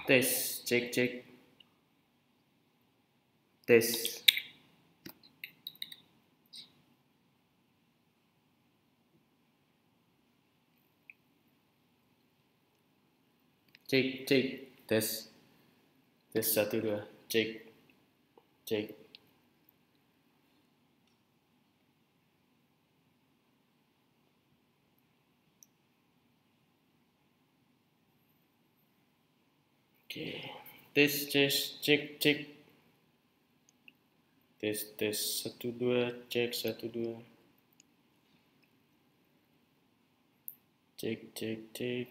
Tes, cek, cek. Tes. Cek, cek. Tes. Tes 1, 2. Cek. Cek. Oke. Tes, tes, cek, cek. Tes, tes 1, 2. Cek 1, 2. Cek, cek, cek.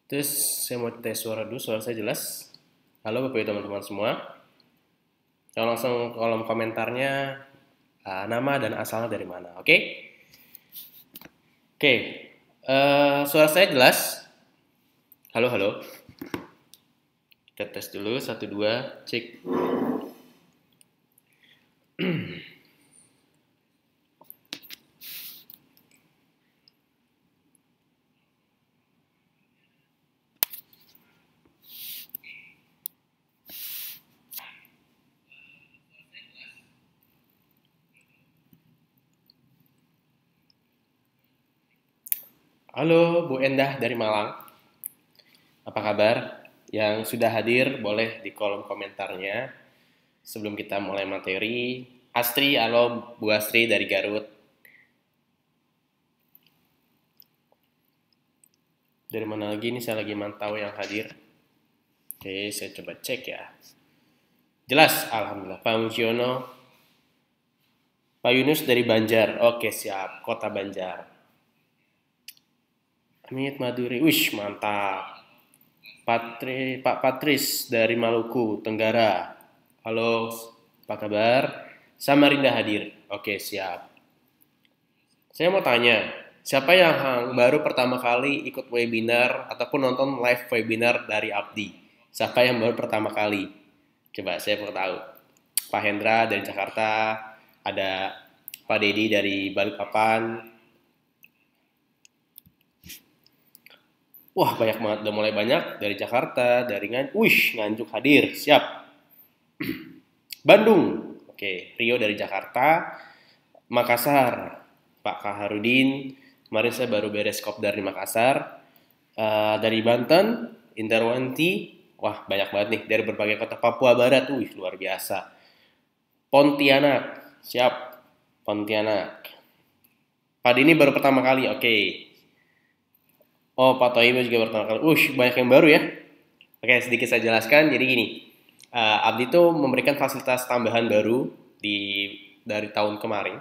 Tes, saya mau tes suara dulu, suara saya jelas. Halo Bapak Ibu teman-teman semua. Kalau langsung kolom komentarnya nama dan asalnya dari mana, oke? Oke, suara saya jelas. Halo, halo. Kita tes dulu, 1, 2, cek. Halo Bu Endah dari Malang, apa kabar? Yang sudah hadir boleh di kolom komentarnya. Sebelum kita mulai materi, Astri, halo Bu Astri dari Garut. Dari mana lagi nih, saya lagi mantau yang hadir. Oke, saya coba cek ya. Jelas, alhamdulillah. Pak Mujiono, Pak Yunus dari Banjar. Oke, siap, Kota Banjar. Amit Maduri, wish mantap. Pak Patris dari Maluku Tenggara. Halo, apa kabar? Samarinda hadir. Oke, siap. Saya mau tanya, siapa yang baru pertama kali ikut webinar ataupun nonton live webinar dari Abdi? Siapa yang baru pertama kali? Coba saya mau tahu. Pak Hendra dari Jakarta, ada Pak Dedi dari Balikpapan. Wah, banyak banget, udah mulai banyak dari Jakarta, dari Nganjuk hadir, siap. Bandung, oke, Rio dari Jakarta, Makassar, Pak Kaharudin, kemarin saya baru beres kopdar di Makassar. Dari Banten, Indarwanti, wah banyak banget nih, dari berbagai kota. Papua Barat, luar biasa. Pontianak, siap, Pontianak. Pak ini baru pertama kali, oke. Oh, Pak Toimo juga pertama kali. Banyak yang baru ya. Oke, sedikit saya jelaskan. Jadi gini, Abdi itu memberikan fasilitas tambahan baru dari tahun kemarin.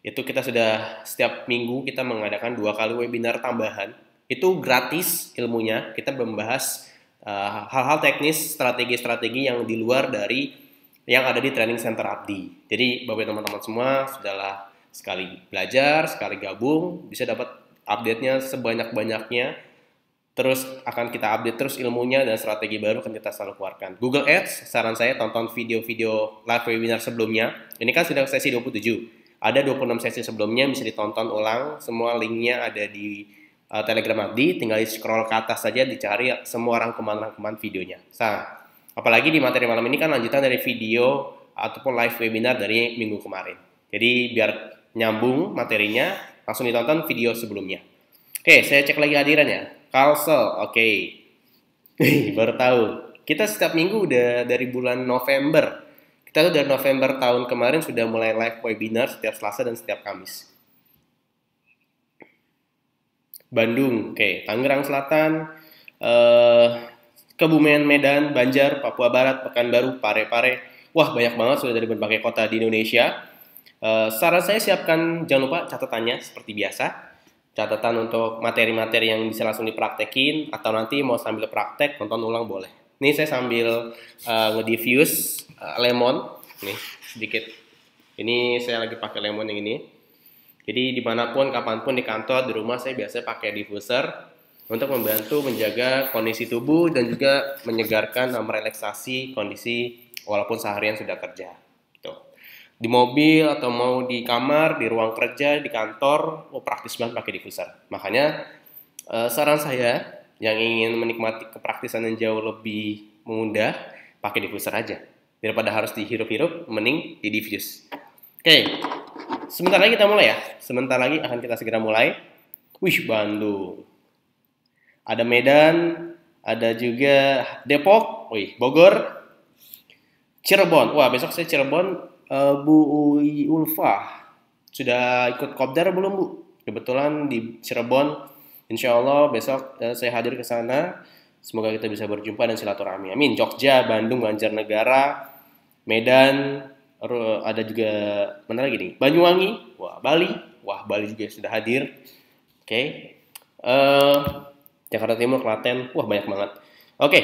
Itu kita sudah setiap minggu kita mengadakan 2 kali webinar tambahan. Itu gratis ilmunya. Kita membahas hal-hal teknis, strategi-strategi yang di luar dari yang ada di training center Abdi. Jadi Bapak teman-teman semua sudahlah sekali belajar, sekali gabung, bisa dapat update-nya sebanyak-banyaknya. Terus akan kita update terus ilmunya dan strategi baru akan kita selalu keluarkan. Google Ads, saran saya tonton video-video live webinar sebelumnya. Ini kan sudah sesi 27. Ada 26 sesi sebelumnya, bisa ditonton ulang. Semua linknya ada di Telegram Abdi, tinggal di scroll ke atas saja, dicari semua rangkuman-rangkuman videonya. Apalagi di materi malam ini kan lanjutan dari video ataupun live webinar dari minggu kemarin. Jadi biar nyambung materinya, langsung ditonton video sebelumnya. Oke, saya cek lagi hadiran ya. Kalsel, oke. Baru tahu. Kita setiap minggu udah dari bulan November. Kita tuh dari November tahun kemarin sudah mulai live webinar setiap Selasa dan setiap Kamis. Bandung, oke. Tangerang Selatan, Kebumen, Medan, Banjar, Papua Barat, Pekanbaru, Parepare. Wah, banyak banget sudah dari berbagai kota di Indonesia. Saran saya siapkan, jangan lupa catatannya seperti biasa. Catatan untuk materi-materi yang bisa langsung dipraktekin, atau nanti mau sambil praktek, nonton ulang boleh. Ini saya sambil nge-diffuse lemon, nih sedikit. Ini saya lagi pakai lemon yang ini. Jadi dimanapun, kapanpun, di kantor, di rumah, saya biasanya pakai diffuser untuk membantu menjaga kondisi tubuh dan juga menyegarkan, merelaksasi kondisi walaupun seharian sudah kerja. Gitu. Di mobil atau mau di kamar, di ruang kerja, di kantor, praktis banget pakai diffuser. Makanya saran saya yang ingin menikmati kepraktisan yang jauh lebih mudah, pakai diffuser aja. Daripada harus dihirup-hirup, mending di diffuse. Oke, sebentar lagi kita mulai ya. Sebentar lagi akan kita segera mulai. Wih, Bandung. Ada Medan, ada juga Depok, wih, Bogor, Cirebon. Wah, besok saya Cirebon. Bu Ulfa sudah ikut kopdar belum, Bu? Kebetulan di Cirebon, insya Allah besok saya hadir ke sana. Semoga kita bisa berjumpa dan silaturahmi. Amin. Jogja, Bandung, Banjarnegara, Medan, ada juga mana lagi nih? Banyuwangi, wah Bali, wah Bali juga sudah hadir. Oke. Eh, Jakarta Timur, Klaten, wah banyak banget. Oke.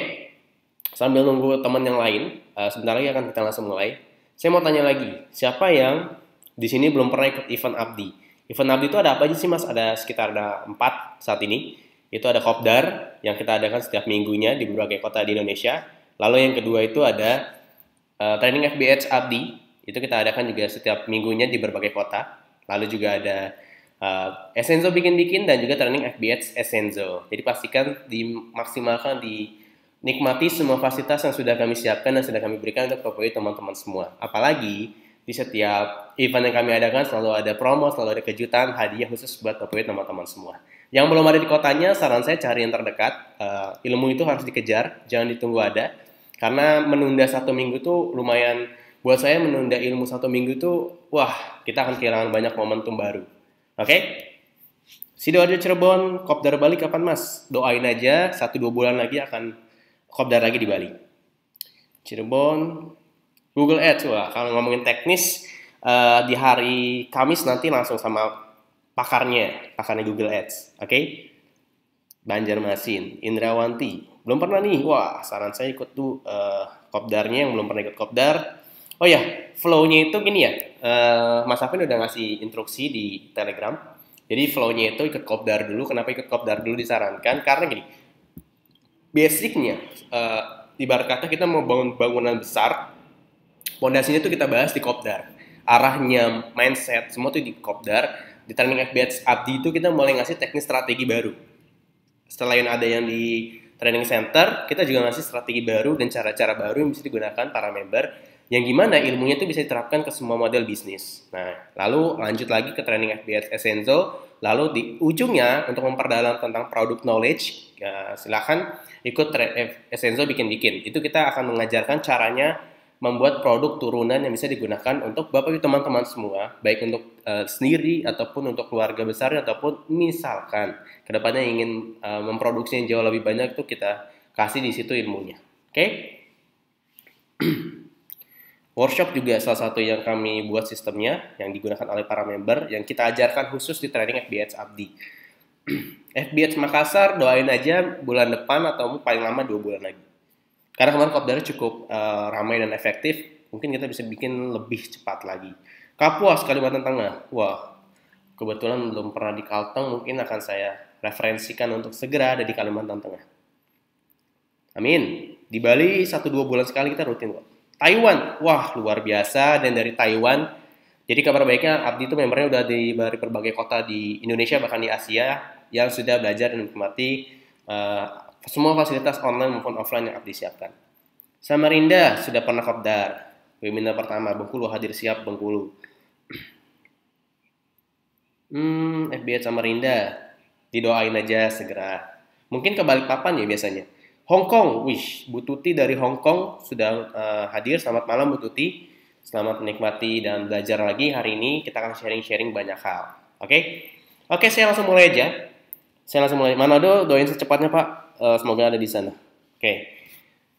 Sambil nunggu teman yang lain, sebentar lagi akan kita langsung mulai. Saya mau tanya lagi, siapa yang di sini belum pernah ikut event Abdi? Event Abdi itu ada apa aja sih, Mas? Ada sekitar 4 saat ini. Itu ada Kopdar yang kita adakan setiap minggunya di berbagai kota di Indonesia. Lalu yang kedua itu ada training FBH Abdi. Itu kita adakan juga setiap minggunya di berbagai kota. Lalu juga ada Essenzo bikin-bikin dan juga training FBH Essenzo. Jadi pastikan dimaksimalkan, nikmati semua fasilitas yang sudah kami siapkan dan sudah kami berikan untuk teman-teman semua. Apalagi di setiap event yang kami adakan selalu ada promo, selalu ada kejutan, hadiah khusus buat teman-teman semua. Yang belum ada di kotanya, saran saya cari yang terdekat. Ilmu itu harus dikejar, jangan ditunggu ada. Karena menunda 1 minggu tuh lumayan, buat saya menunda ilmu 1 minggu tuh, wah kita akan kehilangan banyak momentum baru. Oke? Sidoarjo Cirebon, Kopdar Bali kapan Mas? Doain aja, 1-2 bulan lagi akan Kopdar lagi di Bali. Cirebon, Google Ads. Wah, kalau ngomongin teknis, di hari Kamis nanti langsung sama pakarnya Google Ads. Oke? Banjarmasin, Indrawanti. Belum pernah nih. Wah, saran saya ikut tuh Kopdarnya yang belum pernah ikut Kopdar. Oh ya, flow-nya itu gini ya. Mas Afin udah ngasih instruksi di Telegram. Jadi flow-nya itu ikut Kopdar dulu. Kenapa ikut Kopdar dulu disarankan? Karena gini, basicnya, ibarat kata kita mau bangun bangunan besar, pondasinya itu kita bahas di Kopdar. Arahnya, mindset, semua itu di Kopdar. Di training FBH Abdi itu kita mulai ngasih teknik strategi baru. Selain ada yang di training center, kita juga ngasih strategi baru dan cara-cara baru yang bisa digunakan para member, yang gimana ilmunya itu bisa diterapkan ke semua model bisnis. Nah, lalu lanjut lagi ke training FBH Essenzo, lalu di ujungnya untuk memperdalam tentang product knowledge, ya, silakan ikut Essenzo bikin-bikin. Itu kita akan mengajarkan caranya membuat produk turunan yang bisa digunakan untuk Bapak Ibu teman-teman semua, baik untuk sendiri ataupun untuk keluarga besar, ataupun misalkan kedepannya ingin memproduksi yang jauh lebih banyak, itu kita kasih di situ ilmunya. Oke? Workshop juga salah satu yang kami buat sistemnya yang digunakan oleh para member yang kita ajarkan khusus di training FBH Abdi. FBH Makassar doain aja bulan depan atau paling lama 2 bulan lagi. Karena kemarin Kopdar cukup ramai dan efektif, mungkin kita bisa bikin lebih cepat lagi. Kapuas, Kalimantan Tengah. Wah, kebetulan belum pernah di Kalteng, mungkin akan saya referensikan untuk segera ada di Kalimantan Tengah. Amin. Di Bali 1-2 bulan sekali kita rutin kok. Taiwan, wah luar biasa. Dan dari Taiwan, jadi kabar baiknya Abdi itu membernya udah di berbagai kota di Indonesia, bahkan di Asia, yang sudah belajar dan menikmati semua fasilitas online maupun offline yang Abdi siapkan. Samarinda sudah pernah Kopdar. Webinar pertama, Bengkulu hadir siap Bengkulu. FBH Samarinda, didoain aja segera. Mungkin ke Balikpapan ya biasanya. Hong Kong, Bu Tuti dari Hong Kong sudah hadir. Selamat malam Bu Tuti. Selamat menikmati dan belajar lagi hari ini. Kita akan sharing-sharing banyak hal. Oke? Oke, saya langsung mulai aja. Manado, doain secepatnya Pak. Semoga ada di sana. Oke.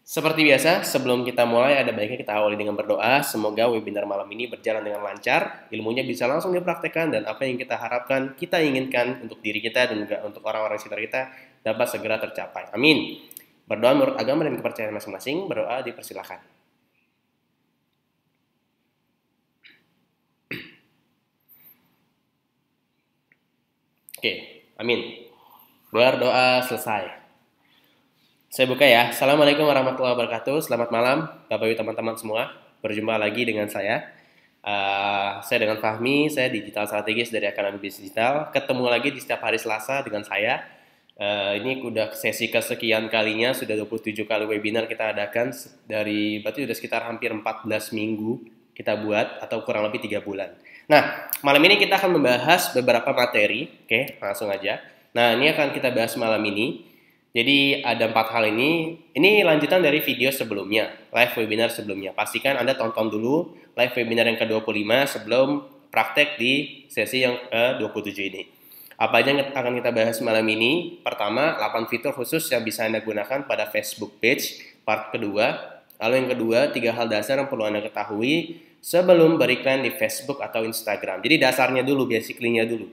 Seperti biasa, sebelum kita mulai ada baiknya kita awali dengan berdoa. Semoga webinar malam ini berjalan dengan lancar, ilmunya bisa langsung dipraktekkan, dan apa yang kita harapkan, kita inginkan untuk diri kita dan juga untuk orang-orang sekitar kita dapat segera tercapai. Amin. Berdoa menurut agama dan kepercayaan masing-masing. Berdoa dipersilakan. Oke, amin. Berdoa selesai. Saya buka ya. Assalamualaikum warahmatullahi wabarakatuh. Selamat malam Bapak Ibu teman-teman semua. Berjumpa lagi dengan saya. Saya dengan Fahmi, saya digital strategis dari Akademi Bisnis Digital. Ketemu lagi di setiap hari Selasa dengan saya. Ini udah sesi kesekian kalinya, sudah 27 kali webinar kita adakan berarti udah sekitar hampir 14 minggu kita buat atau kurang lebih 3 bulan. Nah, malam ini kita akan membahas beberapa materi. Oke, langsung aja. Nah, ini akan kita bahas malam ini. Jadi ada 4 hal ini. Ini lanjutan dari video sebelumnya, live webinar sebelumnya. Pastikan Anda tonton dulu live webinar yang ke-25 sebelum praktek di sesi yang ke-27 ini. Apa aja yang akan kita bahas malam ini? Pertama, 8 fitur khusus yang bisa Anda gunakan pada Facebook page. Part kedua. Lalu yang kedua, 3 hal dasar yang perlu Anda ketahui sebelum beriklan di Facebook atau Instagram. Jadi dasarnya dulu, basically-nya dulu.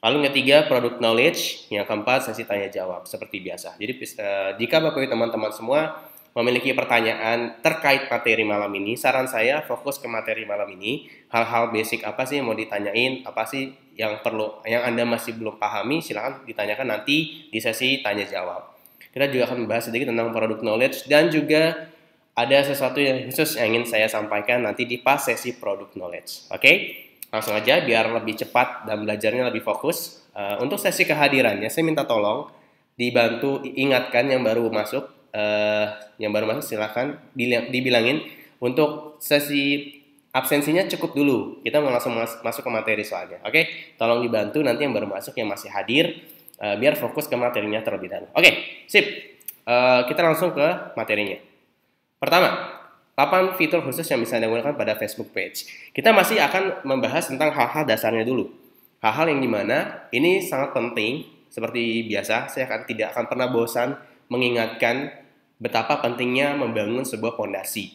Lalu yang ketiga, product knowledge. Yang keempat, sesi tanya jawab seperti biasa. Jadi jika Bapak Ibu teman-teman semua memiliki pertanyaan terkait materi malam ini, saran saya fokus ke materi malam ini. Hal-hal basic apa sih yang mau ditanyain, apa sih yang Anda masih belum pahami, silahkan ditanyakan nanti di sesi tanya jawab. Kita juga akan membahas sedikit tentang product knowledge dan juga ada sesuatu yang khusus yang ingin saya sampaikan nanti di pas sesi product knowledge. Oke? Langsung aja biar lebih cepat dan belajarnya lebih fokus. Untuk sesi kehadirannya saya minta tolong dibantu ingatkan yang baru masuk. Silahkan dibilangin untuk sesi absensinya cukup dulu. Kita mau langsung masuk ke materi soalnya. Oke? Tolong dibantu nanti yang baru masuk yang masih hadir biar fokus ke materinya terlebih dahulu. Oke, sip. Kita langsung ke materinya. Pertama, 8 fitur khusus yang bisa Anda gunakan pada Facebook page. Kita masih akan membahas tentang hal-hal dasarnya dulu. Hal-hal yang dimana ini sangat penting. Seperti biasa, saya tidak akan pernah bosan mengingatkan betapa pentingnya membangun sebuah fondasi.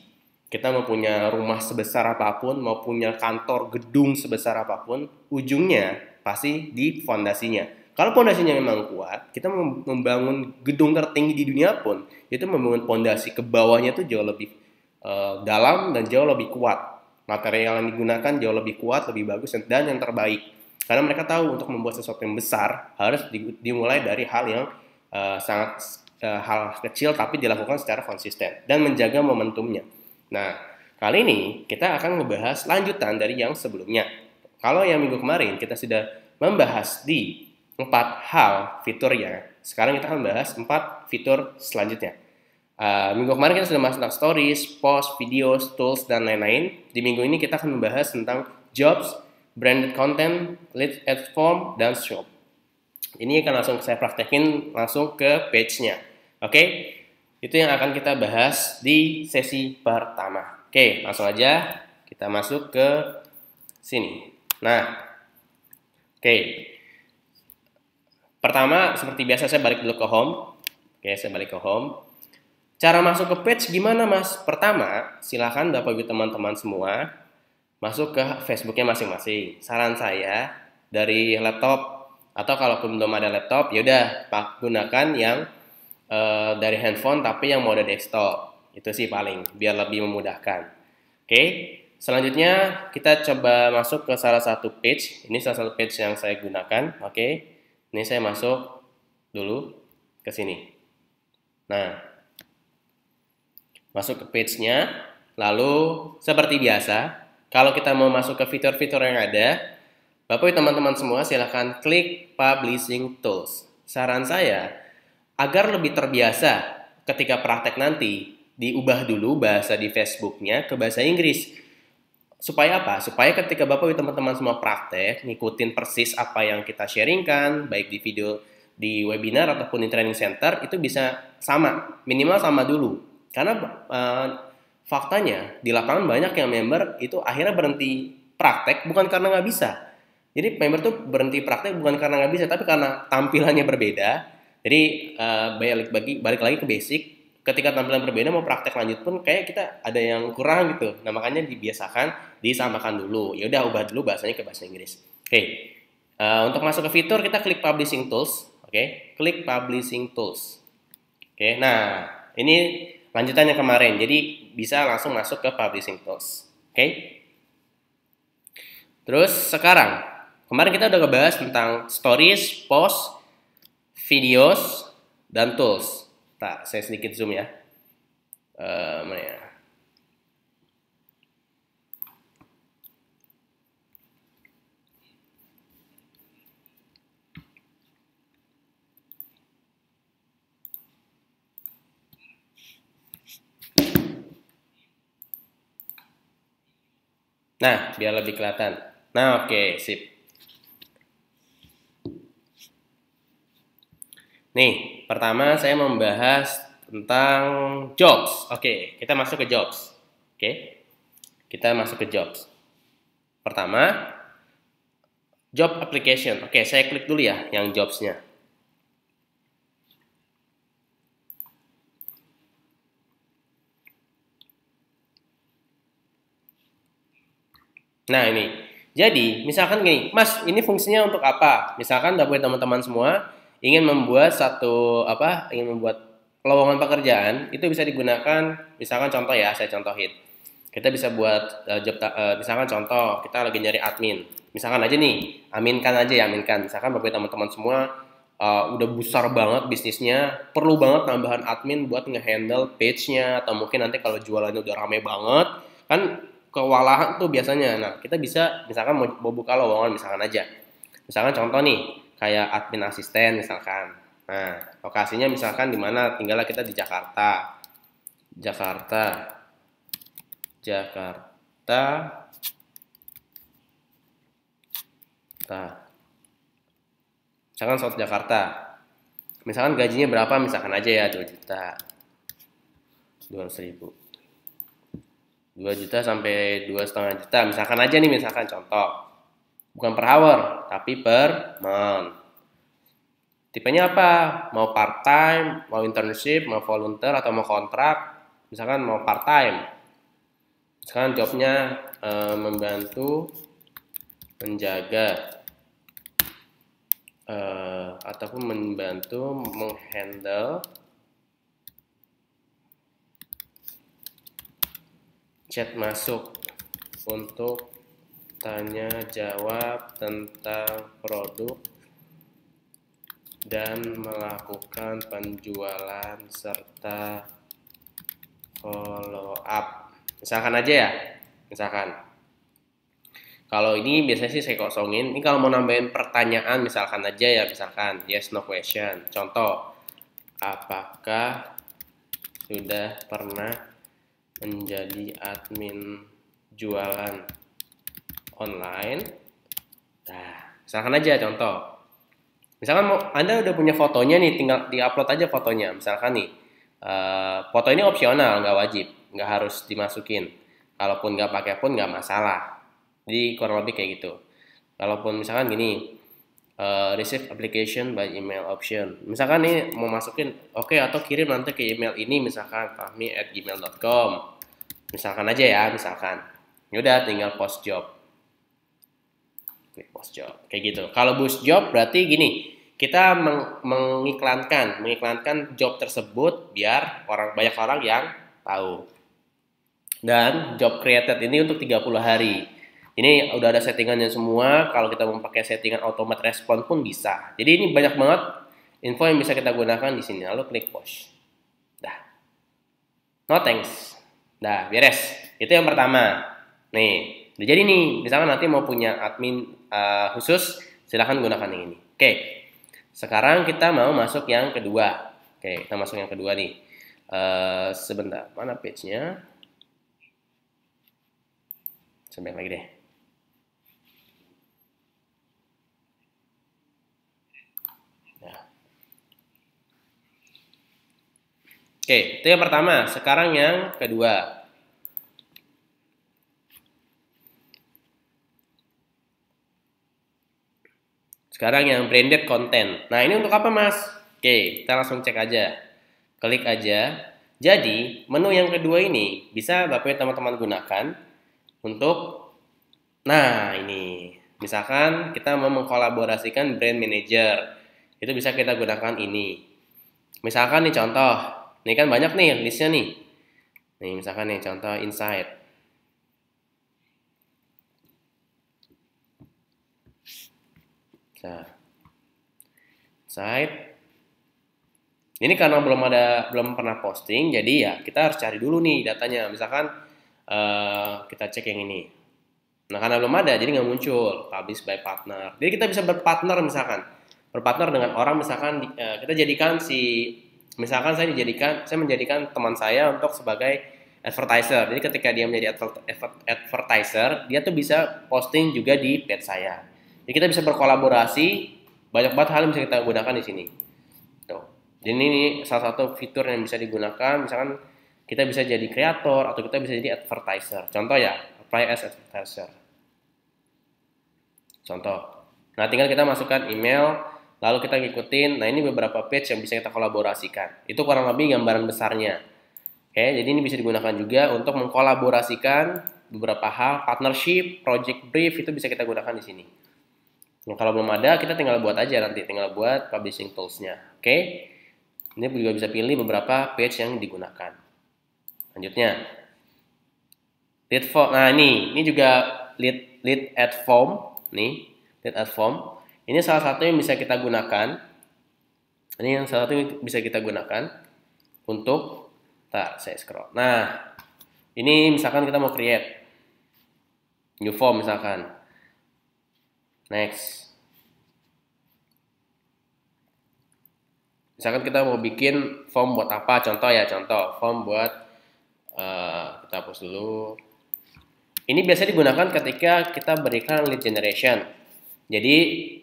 Kita mau punya rumah sebesar apapun, mau punya kantor, gedung sebesar apapun, ujungnya pasti di fondasinya. Kalau fondasinya memang kuat, kita membangun gedung tertinggi di dunia pun, itu membangun fondasi ke bawahnya itu jauh lebih dalam dan jauh lebih kuat. Material yang digunakan jauh lebih kuat, lebih bagus, dan yang terbaik. Karena mereka tahu untuk membuat sesuatu yang besar harus dimulai dari hal yang hal kecil tapi dilakukan secara konsisten dan menjaga momentumnya. Nah, kali ini kita akan membahas lanjutan dari yang sebelumnya. Kalau yang minggu kemarin kita sudah membahas di 4 hal fiturnya, sekarang kita akan membahas 4 fitur selanjutnya. Minggu kemarin kita sudah bahas tentang stories, post, videos, tools, dan lain-lain. Di minggu ini kita akan membahas tentang jobs, branded content, lead ad form, dan shop. Ini akan langsung saya praktekin langsung ke page-nya. Oke? Itu yang akan kita bahas di sesi pertama. Oke, langsung aja kita masuk ke sini. Nah, oke. Pertama, seperti biasa saya balik dulu ke home. Oke, saya balik ke home. Cara masuk ke page gimana, Mas? Pertama, silakan Bapak Ibu teman-teman semua masuk ke Facebooknya masing-masing. Saran saya dari laptop atau kalaupun belum ada laptop, yaudah gunakan yang dari handphone tapi yang mode desktop. Itu sih paling biar lebih memudahkan. Oke, selanjutnya kita coba masuk ke salah satu page. Ini salah satu page yang saya gunakan. Oke, ini saya masuk dulu ke sini. Nah, masuk ke page-nya. Lalu seperti biasa, kalau kita mau masuk ke fitur-fitur yang ada, Bapak Ibu teman-teman semua silahkan klik Publishing Tools. Saran saya, agar lebih terbiasa ketika praktek nanti, diubah dulu bahasa di Facebooknya ke bahasa Inggris. Supaya apa? Supaya ketika Bapak Ibu teman-teman semua praktek, ngikutin persis apa yang kita sharingkan, baik di video, di webinar, ataupun di training center, itu bisa sama, minimal sama dulu. Karena faktanya di lapangan banyak yang member itu akhirnya berhenti praktek bukan karena nggak bisa. Jadi member tuh berhenti praktek bukan karena nggak bisa, tapi karena tampilannya berbeda. Jadi balik lagi ke basic. Ketika tampilan berbeda mau praktek lanjut pun kayak kita ada yang kurang gitu. Nah makanya dibiasakan disamakan dulu. Ya udah ubah dulu bahasanya ke bahasa Inggris. Oke. Untuk masuk ke fitur kita klik Publishing Tools. Oke. Klik Publishing Tools. Oke. Nah ini lanjutan yang kemarin, jadi bisa langsung masuk ke Publishing Tools. Oke? Terus sekarang, kemarin kita udah ngebahas tentang stories, post, videos, dan tools. Nah, saya sedikit zoom ya. Mana ya? Nah, biar lebih kelihatan. Nah, oke, sip. Nih, pertama saya membahas tentang jobs. Oke, kita masuk ke jobs. Oke, kita masuk ke jobs. Pertama, job application. Oke, saya klik dulu ya yang jobsnya. Nah, ini. Jadi, misalkan gini, Mas, ini fungsinya untuk apa? Misalkan buat teman-teman semua ingin membuat ingin membuat lowongan pekerjaan, itu bisa digunakan, misalkan contoh ya, saya contohin. Kita bisa buat misalkan contoh, kita lagi nyari admin. Misalkan aja nih, aminkan aja ya, aminkan. Misalkan buat teman-teman semua udah besar banget bisnisnya, perlu banget tambahan admin buat ngehandle page-nya, atau mungkin nanti kalau jualannya udah rame banget, kan kewalahan tuh biasanya. Nah, kita bisa misalkan mau buka lowongan misalkan aja. Misalkan contoh nih, kayak admin asisten misalkan. Nah, lokasinya misalkan di mana? Tinggalnya kita di Jakarta. Jakarta. Jakarta. Nah, misalkan South Jakarta. Misalkan gajinya berapa? Misalkan aja ya 2 juta. 200.000. 2 juta sampai 2,5 juta. Misalkan aja nih, misalkan contoh. Bukan per hour, tapi per month. Tipenya apa? Mau part time, mau internship, mau volunteer, atau mau kontrak. Misalkan mau part time. Misalkan jobnya membantu menjaga ataupun membantu menghandle chat masuk untuk tanya jawab tentang produk dan melakukan penjualan serta follow up. Misalkan aja ya, misalkan. Kalau ini biasanya sih saya kosongin. Ini kalau mau nambahin pertanyaan misalkan aja ya, misalkan yes no question. Contoh, apakah sudah pernah menjadi admin jualan online? Nah, misalkan aja contoh. Misalkan Anda udah punya fotonya nih, tinggal diupload aja fotonya. Misalkan nih, foto ini opsional, nggak wajib, nggak harus dimasukin. Kalaupun nggak pakai pun nggak masalah. Jadi kurang lebih kayak gitu. Kalaupun misalkan gini, receive application by email option. Misalkan nih mau masukin, oke, atau kirim nanti ke email ini, misalkan fahmi@gmail.com. Misalkan aja ya, misalkan. Yaudah, tinggal post job. Klik post job, kayak gitu. Kalau boost job berarti gini, kita mengiklankan job tersebut biar banyak orang yang tahu. Dan job created ini untuk 30 hari. Ini udah ada settingannya semua. Kalau kita mau pakai settingan automate respon pun bisa. Jadi ini banyak banget info yang bisa kita gunakan di sini. Lalu klik push. Dah. No thanks. Dah, beres. Itu yang pertama. Nih, udah jadi nih. Misalkan nanti mau punya admin khusus, silahkan gunakan yang ini. Oke. Sekarang kita mau masuk yang kedua. Oke, kita masuk yang kedua nih. Sebentar, mana page-nya? Sebentar lagi deh. Oke, itu yang pertama. Sekarang yang kedua. Sekarang yang branded content. Nah, ini untuk apa, Mas? Oke, kita langsung cek aja. Klik aja. Jadi, menu yang kedua ini bisa Bapak teman-teman gunakan untuk, nah ini. Misalkan kita mau mengkolaborasikan brand manager. Itu bisa kita gunakan ini. Misalkan nih contoh. Ini kan banyak nih listnya nih. Nih, misalkan nih contoh insight. Nah, insight. Ini karena belum pernah posting, jadi ya kita harus cari dulu nih datanya. Misalkan kita cek yang ini. Nah, karena belum ada, jadi nggak muncul. Publish by partner. Jadi kita bisa berpartner misalkan, berpartner dengan orang misalkan kita jadikan misalkan saya menjadikan teman saya untuk sebagai advertiser. Jadi ketika dia menjadi advertiser, dia tuh bisa posting juga di page saya. Jadi kita bisa berkolaborasi, banyak banget hal yang bisa kita gunakan di sini. Tuh. Jadi ini salah satu fitur yang bisa digunakan, misalkan kita bisa jadi kreator atau kita bisa jadi advertiser. Contoh ya, apply as advertiser. Contoh. Nah, tinggal kita masukkan email, lalu kita ngikutin. Nah, ini beberapa page yang bisa kita kolaborasikan. Itu kurang lebih gambaran besarnya. Oke, jadi ini bisa digunakan juga untuk mengkolaborasikan beberapa hal, partnership, project brief, itu bisa kita gunakan di sini. Nah, kalau belum ada, kita tinggal buat aja nanti, tinggal buat publishing tools-nya. Oke, ini juga bisa pilih beberapa page yang digunakan. Lanjutnya, lead form. Nah, ini juga lead ad form. Nih, lead ad form. Ini salah satu yang bisa kita gunakan. Ini yang salah satu yang bisa kita gunakan untuk, saya scroll. Nah, ini misalkan kita mau create new form misalkan. Next. Misalkan kita mau bikin form buat apa? Contoh form buat kita hapus dulu. Ini biasa digunakan ketika kita berikan lead generation. Jadi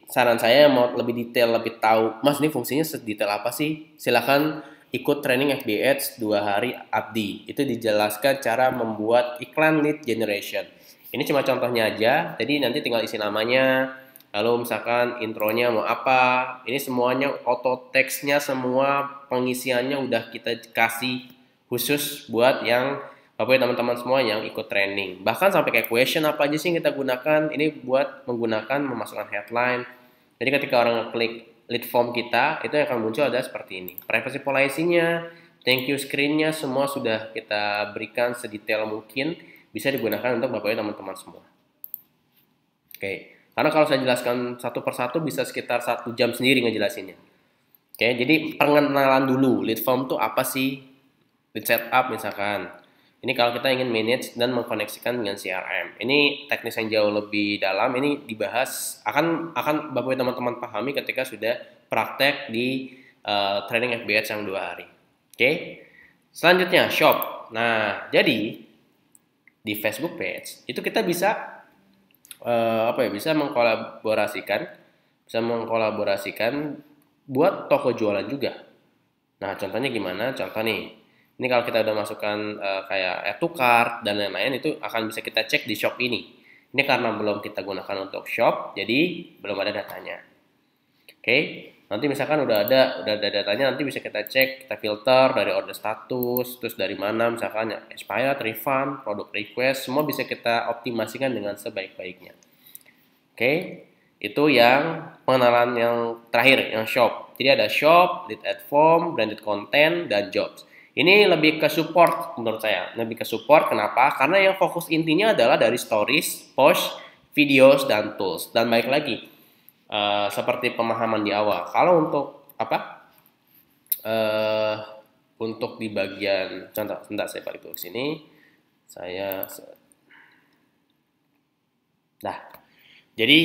saran saya mau lebih detail, lebih tahu, Mas ini fungsinya sedetail apa sih? Silahkan ikut training FB Ads 2 hari Abdi. Itu dijelaskan cara membuat iklan lead generation. Ini cuma contohnya aja, jadi nanti tinggal isi namanya, lalu misalkan intronya mau apa, ini semuanya auto text-nya, semua pengisiannya udah kita kasih khusus buat yang Bapak teman-teman semua yang ikut training. Bahkan sampai kayak question apa aja sih yang kita gunakan, ini buat menggunakan memasukkan headline. Jadi ketika orang klik lead form kita, itu yang akan muncul ada seperti ini. Privacy policy-nya, thank you screen-nya, semua sudah kita berikan sedetail mungkin, bisa digunakan untuk Bapak teman-teman semua. Oke, karena kalau saya jelaskan satu persatu bisa sekitar 1 jam sendiri ngejelasinnya. Oke, jadi pengenalan dulu, lead form itu apa sih? Lead setup misalkan. Ini kalau kita ingin manage dan mengkoneksikan dengan CRM. Ini teknis yang jauh lebih dalam, ini dibahas, akan Bapak teman-teman pahami ketika sudah praktek di training FB Ads yang 2 hari. Oke. Selanjutnya, shop. Nah, jadi di Facebook page itu kita bisa bisa mengkolaborasikan buat toko jualan juga. Nah, contohnya gimana? Contoh nih, ini kalau kita udah masukkan kayak add to cart dan lain-lain, itu akan bisa kita cek di shop ini. Ini karena belum kita gunakan untuk shop, jadi belum ada datanya. Oke, nanti misalkan udah ada datanya, nanti bisa kita cek, kita filter dari order status, terus dari mana misalkan ya, expired, refund, product request, semua bisa kita optimasikan dengan sebaik-baiknya. Oke, itu yang pengenalan yang terakhir, yang shop. Jadi ada shop, lead ad form, branded content, dan jobs. Ini lebih ke support menurut saya. Lebih ke support, kenapa? Karena yang fokus intinya adalah dari stories, post, videos, dan tools. Dan baik lagi, seperti pemahaman di awal. Kalau untuk untuk di bagian contoh, sebentar saya balik ke sini. Jadi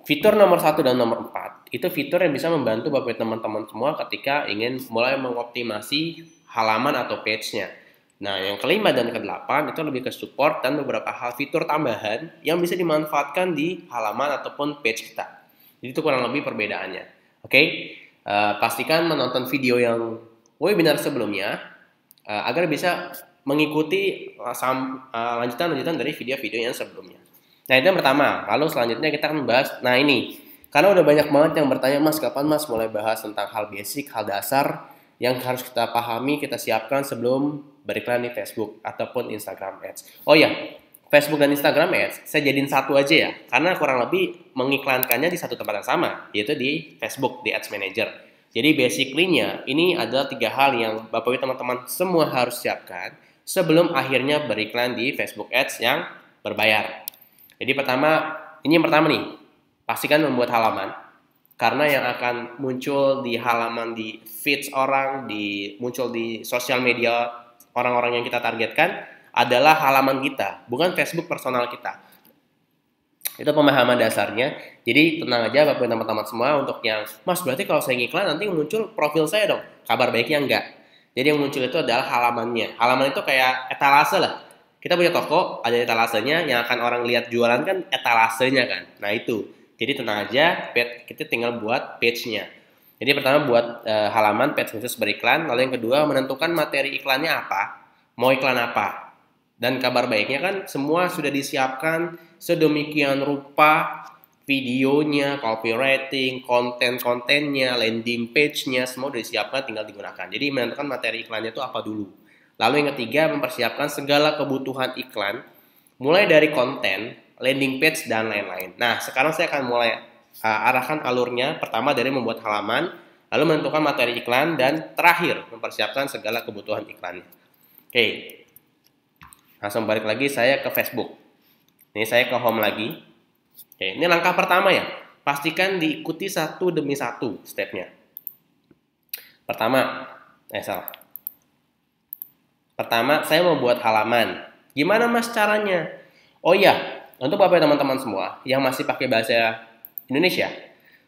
fitur nomor 1 dan nomor 4 itu fitur yang bisa membantu Bapak teman-teman semua ketika ingin mulai mengoptimasi halaman atau page-nya. Nah, yang kelima dan ke-8 itu lebih ke support dan beberapa hal fitur tambahan yang bisa dimanfaatkan di halaman ataupun page kita. Jadi itu kurang lebih perbedaannya. Oke, pastikan menonton video yang webinar sebelumnya agar bisa mengikuti lanjutan dari video-video yang sebelumnya. Nah, itu yang pertama. Lalu selanjutnya kita akan bahas, nah ini, karena udah banyak banget yang bertanya, Mas, kapan Mas mulai bahas tentang hal basic, hal dasar yang harus kita pahami, kita siapkan sebelum beriklan di Facebook ataupun Instagram Ads. Oh ya, Facebook dan Instagram Ads, saya jadiin satu aja ya, karena kurang lebih mengiklankannya di satu tempat yang sama, yaitu di Facebook, di Ads Manager. Jadi basically-nya, ini adalah 3 hal yang Bapak Ibu teman-teman semua harus siapkan sebelum akhirnya beriklan di Facebook Ads yang berbayar. Jadi ini yang pertama nih, pastikan membuat halaman. Karena yang akan muncul di halaman di feeds orang, muncul di sosial media orang-orang yang kita targetkan adalah halaman kita, bukan Facebook personal kita. Itu pemahaman dasarnya. Jadi tenang aja Bapak teman-teman semua untuk yang, Mas berarti kalau saya ngiklan nanti muncul profil saya dong. Kabar baiknya enggak. Jadi yang muncul itu adalah halamannya. Halaman itu kayak etalase lah. Kita punya toko, ada etalasenya, yang akan orang lihat jualan kan etalasenya kan. Nah itu. Jadi tenang aja, kita tinggal buat page-nya. Jadi pertama buat halaman page khusus beriklan, lalu yang kedua menentukan materi iklannya apa, mau iklan apa. Dan kabar baiknya kan semua sudah disiapkan sedemikian rupa, videonya, copywriting, konten-kontennya, landing page-nya, semua sudah disiapkan, tinggal digunakan. Jadi menentukan materi iklannya itu apa dulu. Lalu yang ketiga mempersiapkan segala kebutuhan iklan, mulai dari konten, landing page, dan lain-lain. Nah sekarang saya akan mulai arahkan alurnya. Pertama dari membuat halaman, lalu menentukan materi iklan, dan terakhir mempersiapkan segala kebutuhan iklannya. Oke, langsung balik lagi saya ke Facebook. Ini saya ke home lagi. Oke, ini langkah pertama ya. Pastikan diikuti satu demi satu stepnya. Pertama, saya mau buat halaman. Gimana mas caranya? Oh iya, untuk bapak teman-teman semua yang masih pakai bahasa Indonesia,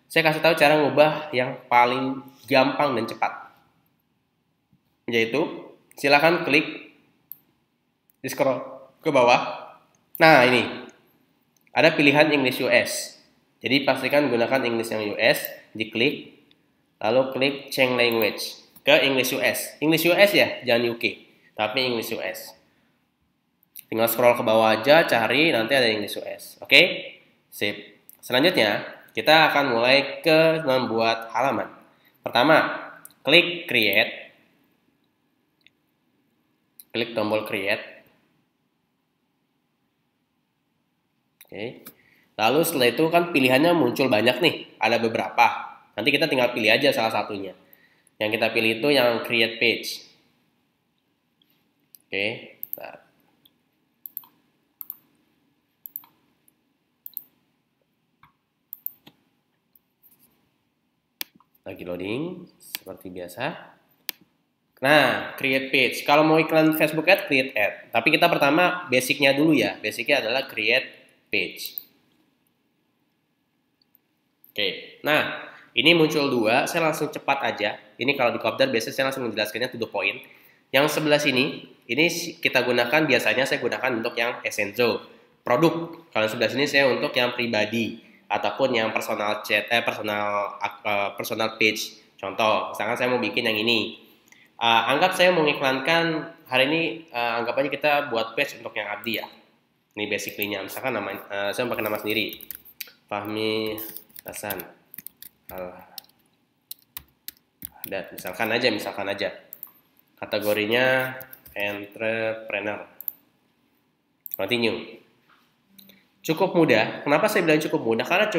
saya kasih tahu cara ngubah yang paling gampang dan cepat. Yaitu, silakan klik di scroll ke bawah. Nah ini, ada pilihan English US. Jadi pastikan gunakan English yang US, diklik, lalu klik Change Language ke English US. English US ya, jangan UK, tapi English US. Tinggal scroll ke bawah aja, cari, nanti ada English US. Oke? Sip. Selanjutnya, kita akan mulai ke membuat halaman. Pertama, klik Create. Klik tombol Create. Oke. Lalu setelah itu kan pilihannya muncul banyak nih, ada beberapa. Nanti kita tinggal pilih aja salah satunya. Yang kita pilih itu yang Create Page. Oke. Nah. Lagi loading seperti biasa. Nah, create page. Kalau mau iklan Facebook ad, create ad. Tapi kita pertama basicnya dulu ya. Basicnya adalah create page. Oke. Nah, ini muncul dua. Saya langsung cepat aja. Ini kalau di Copdar biasanya saya langsung menjelaskannya to the point. Yang sebelah sini, ini kita gunakan biasanya saya gunakan untuk yang Essenzo produk. Kalau sebelah sini saya untuk yang pribadi ataupun yang personal chat, personal page. Contoh, misalkan saya mau bikin yang ini. Anggap saya mau mengiklankan hari ini, anggap aja kita buat page untuk yang Abdi ya. Ini basically-nya, misalkan saya pakai nama sendiri, Fahmi Hasan Al-Haddad, misalkan aja. Kategorinya entrepreneur. Continue. Cukup mudah. Kenapa saya bilang cukup mudah? Karena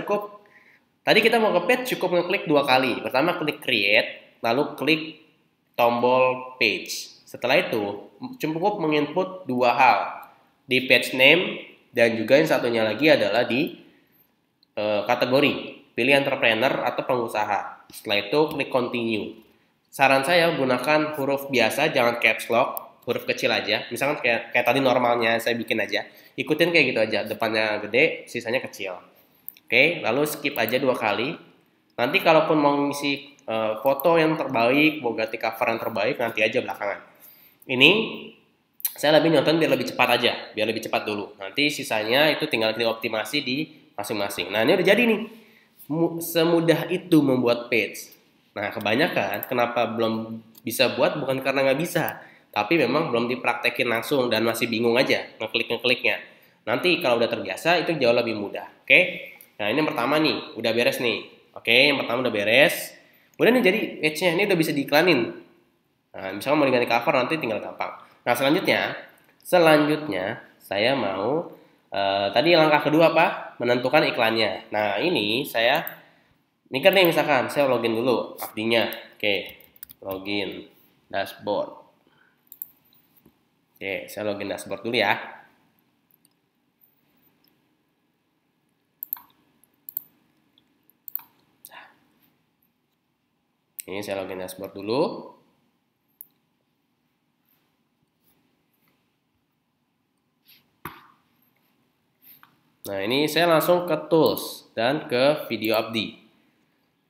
tadi kita mau ke page cukup ngeklik 2 kali. Pertama klik create, lalu klik tombol page. Setelah itu cukup menginput 2 hal, di page name dan juga yang satunya lagi adalah di kategori, pilih entrepreneur atau pengusaha. Setelah itu klik continue. Saran saya gunakan huruf biasa, jangan caps lock, huruf kecil aja. Misalkan kayak tadi normalnya saya bikin aja, ikutin kayak gitu aja, depannya gede, sisanya kecil. Oke, lalu skip aja 2 kali. Nanti kalaupun mau ngisi foto yang terbaik, mau ganti cover yang terbaik, nanti aja belakangan. Ini saya lebih nonton biar lebih cepat aja, biar lebih cepat dulu. Nanti sisanya itu tinggal dioptimasi di masing-masing. Nah ini udah jadi nih, semudah itu membuat page. Nah kebanyakan kenapa belum bisa buat bukan karena nggak bisa, tapi memang belum dipraktekin langsung dan masih bingung aja ngekliknya. Nanti kalau udah terbiasa itu jauh lebih mudah. Oke? Nah ini yang pertama nih, udah beres nih. Oke, yang pertama udah beres. Udah nih jadi page-nya ini udah bisa diiklanin. Nah, misalnya mau diganti cover nanti tinggal gampang. Nah, selanjutnya saya mau tadi langkah kedua apa? Menentukan iklannya. Nah, ini saya mikir nih misalkan saya login dulu Abdinya. Oke, login dashboard. Oke, saya login dashboard dulu ya. Ini saya login dashboard dulu. Nah, ini saya langsung ke tools dan ke video Abdi.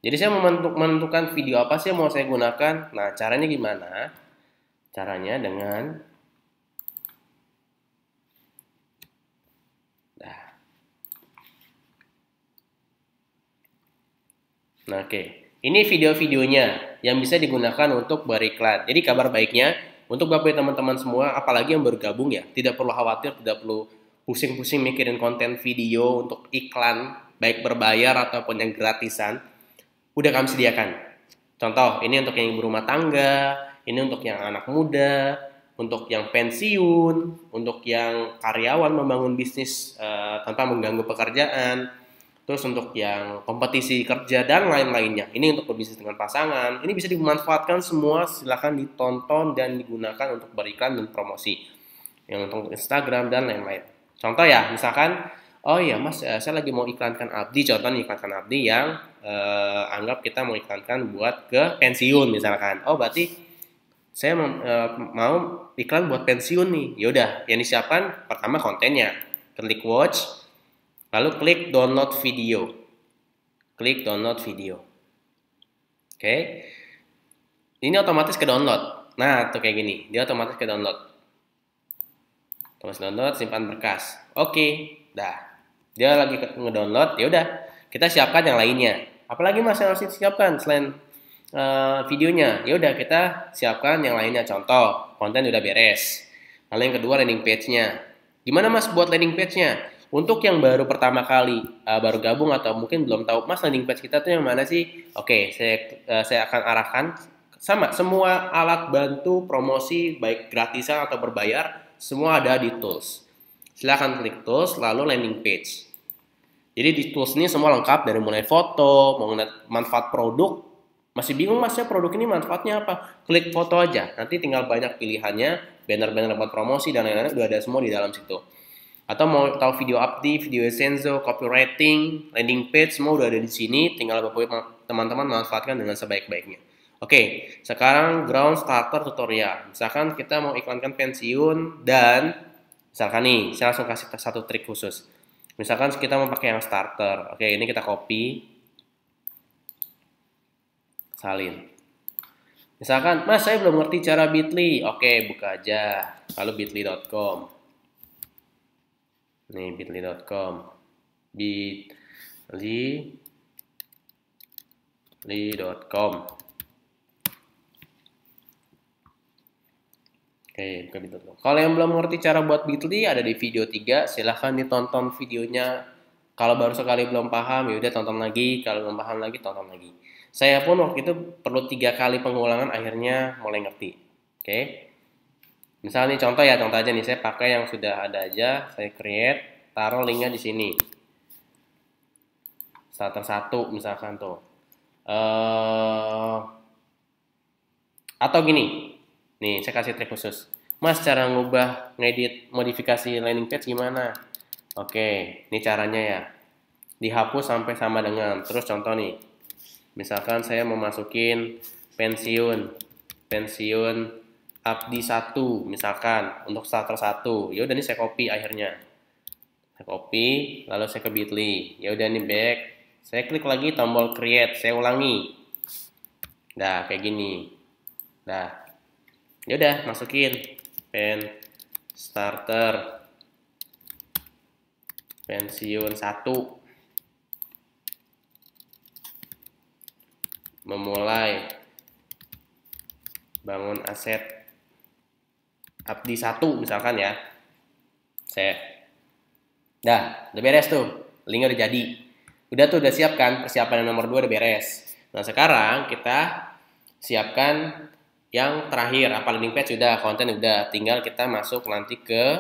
Jadi saya menentukan video apa sih yang mau saya gunakan. Nah, caranya gimana? Caranya dengan Nah, oke. Ini video-videonya yang bisa digunakan untuk beriklan. Jadi kabar baiknya untuk Bapak teman-teman semua, apalagi yang bergabung ya, tidak perlu khawatir, tidak perlu pusing-pusing mikirin konten video untuk iklan, baik berbayar ataupun yang gratisan, udah kami sediakan. Contoh, ini untuk yang berumah tangga, ini untuk yang anak muda, untuk yang pensiun, untuk yang karyawan membangun bisnis tanpa mengganggu pekerjaan, terus untuk yang kompetisi kerja dan lain-lainnya. Ini untuk berbisnis dengan pasangan. Ini bisa dimanfaatkan semua, silahkan ditonton dan digunakan untuk beriklan dan promosi. Yang untuk Instagram dan lain-lain. Contoh ya, misalkan, oh iya mas, saya lagi mau iklankan Abdi, contoh nih iklankan Abdi yang anggap kita mau iklankan buat ke pensiun misalkan. Oh berarti saya mau iklan buat pensiun nih. Yaudah, yang disiapkan pertama kontennya. Klik watch, lalu klik download video. Klik download video. Oke. Ini otomatis ke download. Nah, tuh kayak gini. Dia otomatis ke download. Terus download, simpan berkas. Oke. Dah. Dia lagi ngedownload, ya udah. Kita siapkan yang lainnya. Apalagi Mas yang harus disiapkan selain videonya? Ya udah, kita siapkan yang lainnya. Contoh, konten udah beres. Lalu yang kedua landing page-nya. Gimana Mas buat landing page-nya? Untuk yang baru pertama kali baru gabung atau mungkin belum tahu Mas landing page kita tuh yang mana sih? Oke, saya akan arahkan sama semua alat bantu promosi baik gratisan atau berbayar semua ada di tools. Silahkan klik tools lalu landing page. Jadi di tools ini semua lengkap dari mulai foto, mengenai manfaat produk. Masih bingung Mas ya produk ini manfaatnya apa? Klik foto aja. Nanti tinggal banyak pilihannya, banner-banner buat promosi dan lain-lain udah ada semua di dalam situ. Atau mau tahu video update, video Senzo, copywriting, landing page, semua udah ada di sini. Tinggal Bapak teman-teman manfaatkan dengan sebaik-baiknya. Oke, sekarang ground starter tutorial. Misalkan kita mau iklankan pensiun dan misalkan nih, saya langsung kasih satu trik khusus. Misalkan kita mau pakai yang starter. Oke, ini kita copy, salin. Misalkan, Mas saya belum ngerti cara Bitly. Oke, buka aja. Lalu bitly.com. Nih bitly.com, bitly.com. Oke, buka bitly.com. Kalau yang belum mengerti cara buat Bitly ada di video 3, silahkan ditonton videonya. Kalau baru sekali belum paham ya udah tonton lagi, kalau belum paham lagi tonton lagi. Saya pun waktu itu perlu 3 kali pengulangan akhirnya mulai ngerti. Oke. Misalnya nih contoh aja nih saya pakai yang sudah ada aja, saya create, taruh linknya di sini. Starter 1 misalkan tuh. Atau gini, nih saya kasih trik khusus. Mas cara ngedit modifikasi landing page gimana? Oke, ini caranya ya. Dihapus sampai sama dengan. Terus contoh nih, misalkan saya mau masukin pensiun Abdi 1 misalkan untuk starter 1. Ya udah nih saya copy akhirnya. Saya copy lalu saya ke Bitly. Ya udah nih back. Saya klik lagi tombol create, saya ulangi. Nah, kayak gini. Nah. Ya udah masukin starter pensiun 1. Memulai bangun aset Abdi 1 misalkan ya. Udah beres tuh. Linknya udah jadi. Udah siap kan? Persiapan yang nomor 2 udah beres. Nah, sekarang kita siapkan yang terakhir. Apa landing page udah, konten udah. Tinggal kita masuk nanti ke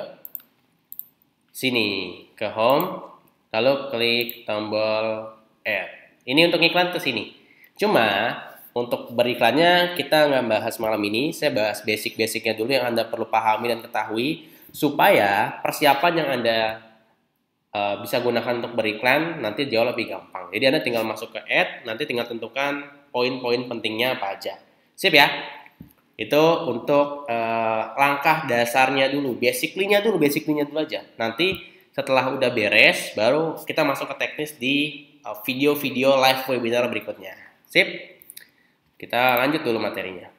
sini, ke home. Lalu klik tombol add. Ini untuk iklan ke sini. Cuma untuk beriklannya kita nggak bahas malam ini. Saya bahas basic-basicnya dulu yang Anda perlu pahami dan ketahui supaya persiapan yang Anda bisa gunakan untuk beriklan nanti jauh lebih gampang. Jadi Anda tinggal masuk ke add, nanti tinggal tentukan poin-poin pentingnya apa aja. Sip ya? Itu untuk langkah dasarnya dulu, basically-nya dulu aja. Nanti setelah udah beres, baru kita masuk ke teknis di video-video live webinar berikutnya. Sip? Kita lanjut dulu materinya.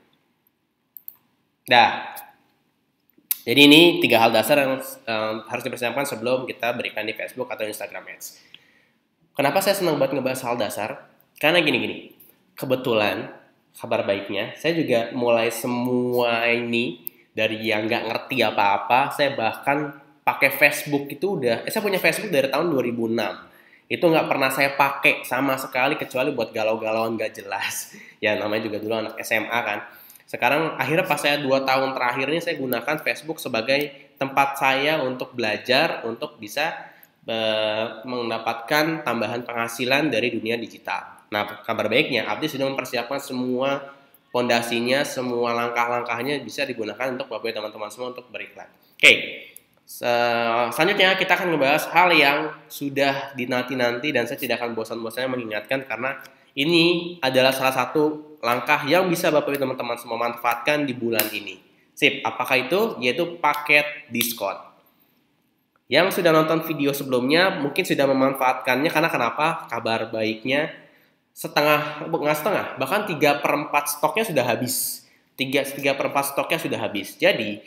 Dah. Jadi ini 3 hal dasar yang harus dipersiapkan sebelum kita berikan di Facebook atau Instagram Ads. Kenapa saya senang banget ngebahas hal dasar? Karena gini-gini. Kebetulan, kabar baiknya, saya juga mulai semua ini dari yang nggak ngerti apa-apa, saya bahkan pakai Facebook itu saya punya Facebook dari tahun 2006. Itu nggak pernah saya pakai sama sekali kecuali buat galau-galauan nggak jelas. Ya namanya juga dulu anak SMA kan. Sekarang akhirnya pas saya 2 tahun terakhir ini saya gunakan Facebook sebagai tempat saya untuk belajar, untuk bisa mendapatkan tambahan penghasilan dari dunia digital. Nah, kabar baiknya Abdi sudah mempersiapkan semua pondasinya, semua langkah-langkahnya bisa digunakan untuk Bapak dan teman-teman semua untuk beriklan. Oke. Selanjutnya kita akan membahas hal yang sudah dinanti-nanti dan saya tidak akan bosan-bosannya mengingatkan karena ini adalah salah satu langkah yang bisa Bapak dan teman-teman semua manfaatkan di bulan ini. Sip, apakah itu? Yaitu paket diskon. Yang sudah nonton video sebelumnya mungkin sudah memanfaatkannya karena kenapa? Kabar baiknya nggak setengah, bahkan 3/4 stoknya sudah habis. 3/4 stoknya sudah habis. Jadi,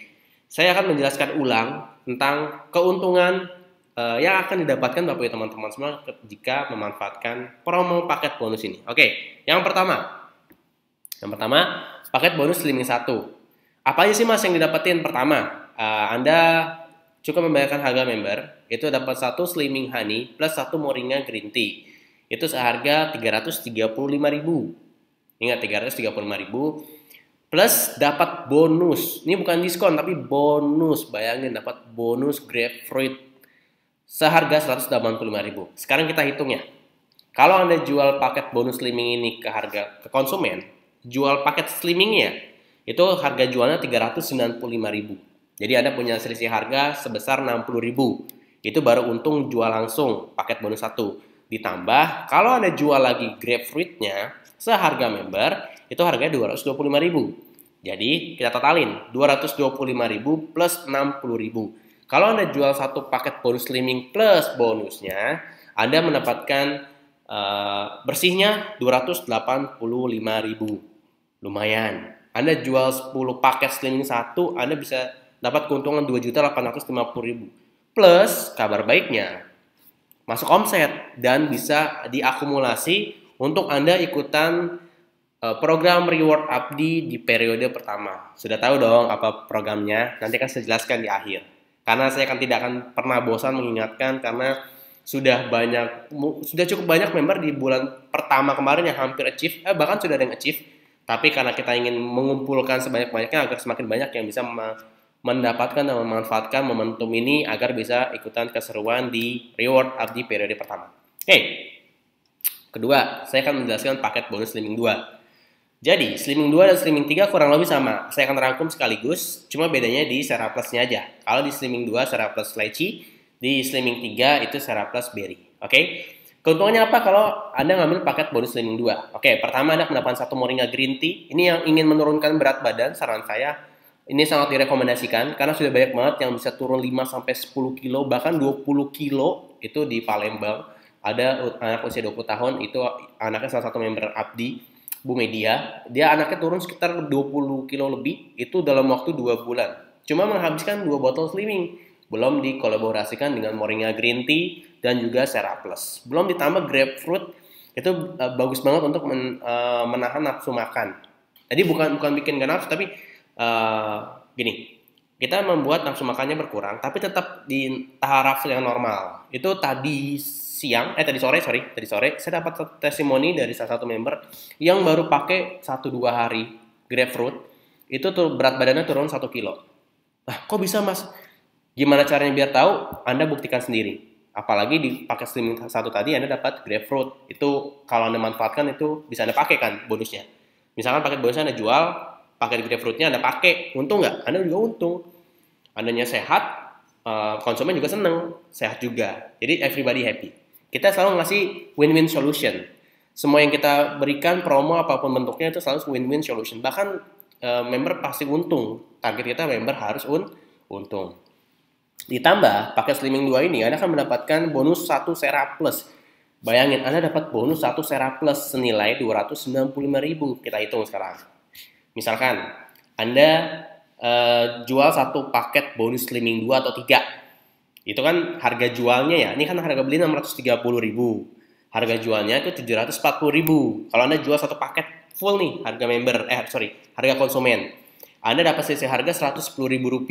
saya akan menjelaskan ulang tentang keuntungan yang akan didapatkan Bapak dan teman-teman semua jika memanfaatkan promo paket bonus ini. Oke, yang pertama, paket bonus slimming 1. Apa aja sih Mas yang didapetin? Pertama, Anda cukup membayarkan harga member, itu dapat 1 slimming honey plus 1 moringa green tea. Itu seharga 335.000. Ingat 335.000 plus dapat bonus. Ini bukan diskon tapi bonus. Bayangin dapat bonus grapefruit seharga 185.000. Sekarang kita hitung ya. Kalau Anda jual paket bonus slimming ini ke konsumen, jual paket slimmingnya itu harga jualnya 395.000. Jadi Anda punya selisih harga sebesar 60.000. Itu baru untung jual langsung paket bonus 1. Ditambah kalau Anda jual lagi grapefruitnya seharga member itu harganya 225.000. Jadi kita totalin 225.000 plus 60.000. Kalau Anda jual satu paket bonus slimming plus bonusnya, Anda mendapatkan bersihnya 285.000. Lumayan. Anda jual 10 paket slimming 1, Anda bisa dapat keuntungan 2.850.000. Plus kabar baiknya masuk omset dan bisa diakumulasi untuk Anda ikutan program reward Abdi di periode pertama. Sudah tahu dong apa programnya? Nanti akan saya jelaskan di akhir. Karena saya tidak akan pernah bosan mengingatkan karena sudah cukup banyak member di bulan pertama kemarin yang hampir achieve, bahkan sudah ada yang achieve. Tapi karena kita ingin mengumpulkan sebanyak-banyaknya agar semakin banyak yang bisa mendapatkan dan memanfaatkan momentum ini agar bisa ikutan keseruan di reward Abdi periode pertama. Oke. Kedua, saya akan menjelaskan paket bonus slimming 2. Jadi, slimming 2 dan slimming 3 kurang lebih sama. Saya akan rangkum sekaligus, cuma bedanya di Seraplusnya aja. Kalau di slimming 2 Seraplus leci, di slimming 3 itu Seraplus berry. Oke? Keuntungannya apa kalau Anda ngambil paket bonus slimming 2? Oke, pertama Anda mendapatkan 1 moringa green tea. Ini yang ingin menurunkan berat badan, saran saya ini sangat direkomendasikan karena sudah banyak banget yang bisa turun 5 sampai 10 kilo, bahkan 20 kilo itu di Palembang. Ada anak usia 20 tahun, itu anaknya salah satu member Abdi, Bu Media, dia anaknya turun sekitar 20 kilo lebih itu dalam waktu 2 bulan. Cuma menghabiskan 2 botol slimming. Belum dikolaborasikan dengan moringa green tea dan juga Seraplus. Belum ditambah grapefruit, itu bagus banget untuk menahan nafsu makan. Jadi bukan bikin gak nafsu, tapi gini, kita membuat nafsu makannya berkurang, tapi tetap di taraf yang normal. Itu tadi sore saya dapat testimoni dari salah satu member yang baru pakai 1-2 hari grapefruit itu tuh berat badannya turun 1 kilo. Nah, kok bisa Mas? Gimana caranya biar tahu? Anda buktikan sendiri. Apalagi di paket slimming 1 tadi Anda dapat grapefruit. Itu kalau Anda manfaatkan itu bisa Anda pakai kan bonusnya. Misalkan paket bonusnya Anda jual, paket grapefruitnya Anda pakai, untung nggak? Anda juga untung. Andanya sehat, konsumen juga seneng, sehat juga. Jadi everybody happy. Kita selalu ngasih win-win solution. Semua yang kita berikan, promo apapun bentuknya itu selalu win-win solution. Bahkan member pasti untung. Target kita member harus untung. Ditambah paket slimming 2 ini Anda akan mendapatkan bonus 1 Seraplus. Bayangin Anda dapat bonus 1 Seraplus senilai 295.000. Kita hitung sekarang. Misalkan Anda jual satu paket bonus slimming 2 atau 3. Itu kan harga jualnya ya. Ini kan harga beli 630.000. Harga jualnya itu 740.000. Kalau Anda jual satu paket full nih, harga member, harga konsumen. Anda dapat selisih harga Rp110.000.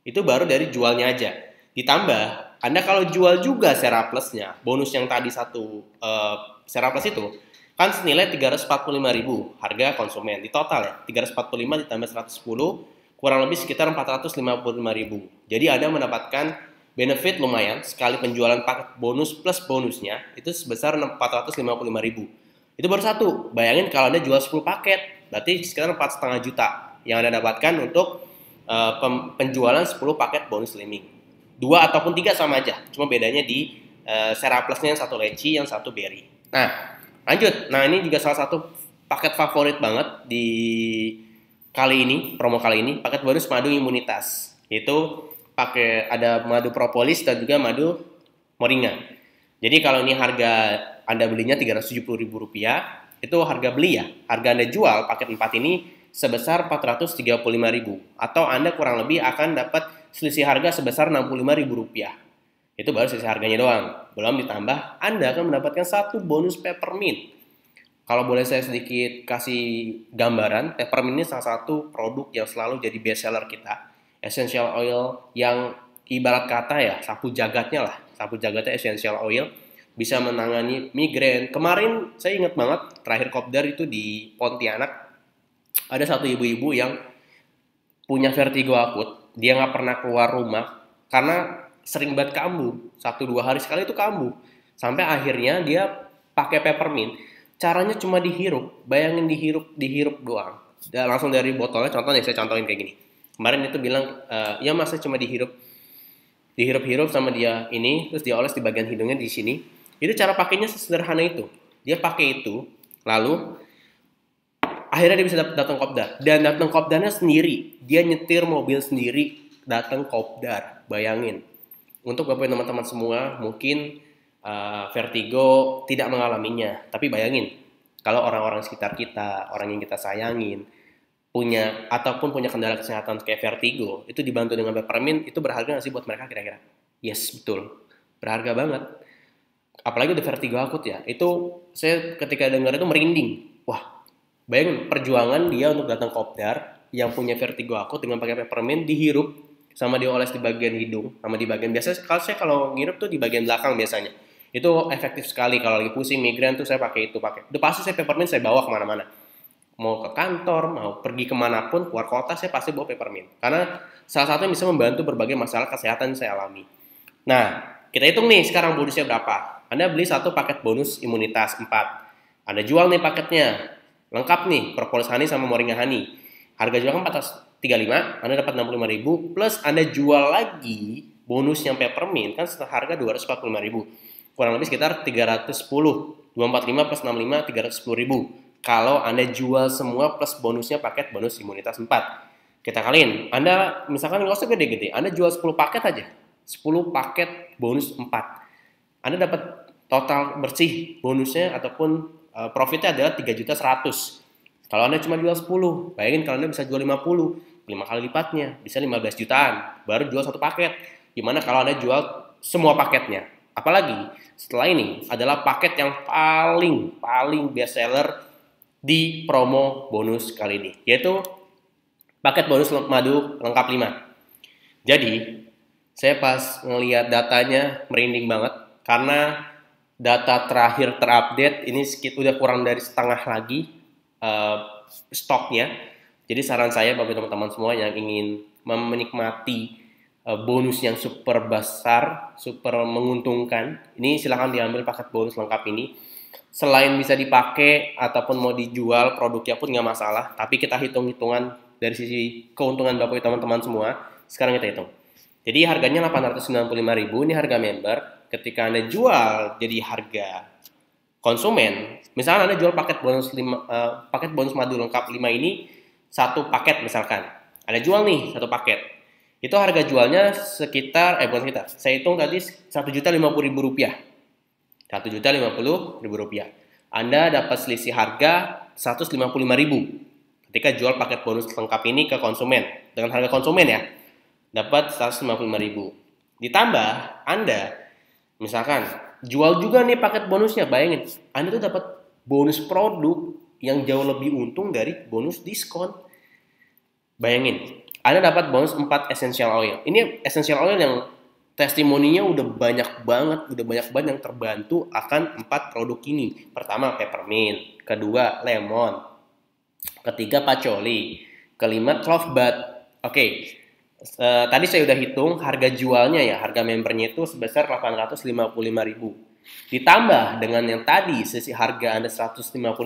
Itu baru dari jualnya aja. Ditambah, Anda kalau jual juga Seraplusnya, bonus yang tadi satu Seraplus itu, kan senilai 345.000 harga konsumen. Di total ya, 345 ditambah 110, kurang lebih sekitar 455.000. Jadi Anda mendapatkan benefit lumayan sekali penjualan paket bonus plus bonusnya itu sebesar 455.000. Itu baru satu. Bayangin kalau Anda jual 10 paket, berarti sekitar 4,5 juta yang Anda dapatkan untuk penjualan 10 paket bonus slimming. 2 ataupun 3 sama aja, cuma bedanya di Seraplusnya yang satu leci, yang satu berry. Nah, lanjut. Nah, ini juga salah satu paket favorit banget di kali ini, promo kali ini, paket bonus madu imunitas. Itu pakai ada madu propolis dan juga madu moringa. Jadi kalau ini harga Anda belinya Rp370.000, itu harga beli ya. Harga Anda jual paket 4 ini sebesar Rp435.000 atau Anda kurang lebih akan dapat selisih harga sebesar Rp65.000. Itu baru selisih harganya doang. Belum ditambah Anda akan mendapatkan satu bonus peppermint. Kalau boleh saya sedikit kasih gambaran, peppermint ini salah satu produk yang selalu jadi best seller kita. Essential oil yang ibarat kata ya, sapu jagatnya lah. Sapu jagatnya essential oil. Bisa menangani migrain. Kemarin saya ingat banget, terakhir kopdar itu di Pontianak. Ada satu ibu-ibu yang punya vertigo akut. Dia nggak pernah keluar rumah karena sering banget kambuh. 1-2 hari sekali itu kambuh. Sampai akhirnya dia pakai peppermint. Caranya cuma dihirup. Bayangin dihirup doang. Dan langsung dari botolnya, contohnya saya contohin kayak gini. Kemarin itu bilang, ya mas saya cuma dihirup sama dia ini, terus dia oles di bagian hidungnya di sini. Itu cara pakainya sesederhana itu. Dia pakai itu, lalu akhirnya dia bisa datang kopdar. Dan datang kopdarnya sendiri. Dia nyetir mobil sendiri datang kopdar. Bayangin. Untuk Bapak dan teman-teman semua, mungkin vertigo tidak mengalaminya. Tapi bayangin, kalau orang-orang sekitar kita, orang yang kita sayangin, punya kendala kesehatan kayak vertigo, itu dibantu dengan peppermint, itu berharga nggak sih buat mereka kira-kira? Yes, betul. Berharga banget. Apalagi udah vertigo akut ya. Itu saya ketika dengar itu merinding. Wah, bayangin perjuangan dia untuk datang kopdar yang punya vertigo akut dengan pakai peppermint, dihirup sama dioles di bagian hidung, sama di bagian biasa. Kalau ngirup tuh di bagian belakang biasanya. Itu efektif sekali kalau lagi pusing migrain tuh saya pakai itu. Udah pasti saya peppermint saya bawa kemana-mana. Mau ke kantor, mau pergi kemanapun, keluar kota saya pasti bawa peppermint. Karena salah satunya bisa membantu berbagai masalah kesehatan yang saya alami. Nah, kita hitung nih sekarang bonusnya berapa. Anda beli satu paket bonus imunitas 4. Anda jual nih paketnya. Lengkap nih, propolis honey sama moringa honey. Harga jual kan 435, Anda dapat 65.000 plus Anda jual lagi bonus yang peppermint kan harga 245.000. Kurang lebih sekitar 310. 245 plus 65 310.000. Kalau Anda jual semua plus bonusnya paket bonus imunitas 4. Kita kaliin. Anda misalkan nggak usah gede-gede. Anda jual 10 paket aja. 10 paket bonus 4. Anda dapat total bersih bonusnya ataupun profitnya adalah 3.100.000. Kalau Anda cuma jual 10, bayangin kalau Anda bisa jual 50, 5 kali lipatnya, bisa 15 jutaan, baru jual satu paket. Gimana kalau Anda jual semua paketnya? Apalagi setelah ini adalah paket yang paling best seller di promo bonus kali ini, yaitu paket bonus madu lengkap 5. Jadi, saya pas ngelihat datanya merinding banget, karena data terakhir terupdate ini udah kurang dari setengah lagi stoknya. Jadi saran saya bagi teman-teman semua yang ingin menikmati bonus yang super besar, super menguntungkan, ini silahkan diambil paket bonus lengkap ini. Selain bisa dipakai ataupun mau dijual produknya pun nggak masalah, tapi kita hitung-hitungan dari sisi keuntungan Bapak teman-teman semua. Sekarang kita hitung. Jadi harganya 895.000, ini harga member. Ketika Anda jual jadi harga konsumen, misalnya Anda jual paket bonus madu lengkap 5 ini satu paket misalkan. Anda jual nih satu paket. Itu harga jualnya sekitar saya hitung tadi Rp1.050.000. Rp1.050.000. Anda dapat selisih harga Rp155.000. Ketika jual paket bonus lengkap ini ke konsumen dengan harga konsumen ya, dapat 155.000. Ditambah Anda misalkan jual juga nih paket bonusnya, bayangin Anda tuh dapat bonus produk yang jauh lebih untung dari bonus diskon. Bayangin, Anda dapat bonus 4 essential oil. Ini essential oil yang testimoninya udah banyak banget yang terbantu akan 4 produk ini. Pertama peppermint, kedua lemon, ketiga patchouli, kelima clove bud. Oke. Tadi saya udah hitung harga jualnya ya, harga membernya itu sebesar 855.000. Ditambah dengan yang tadi sisi harga Anda 155.000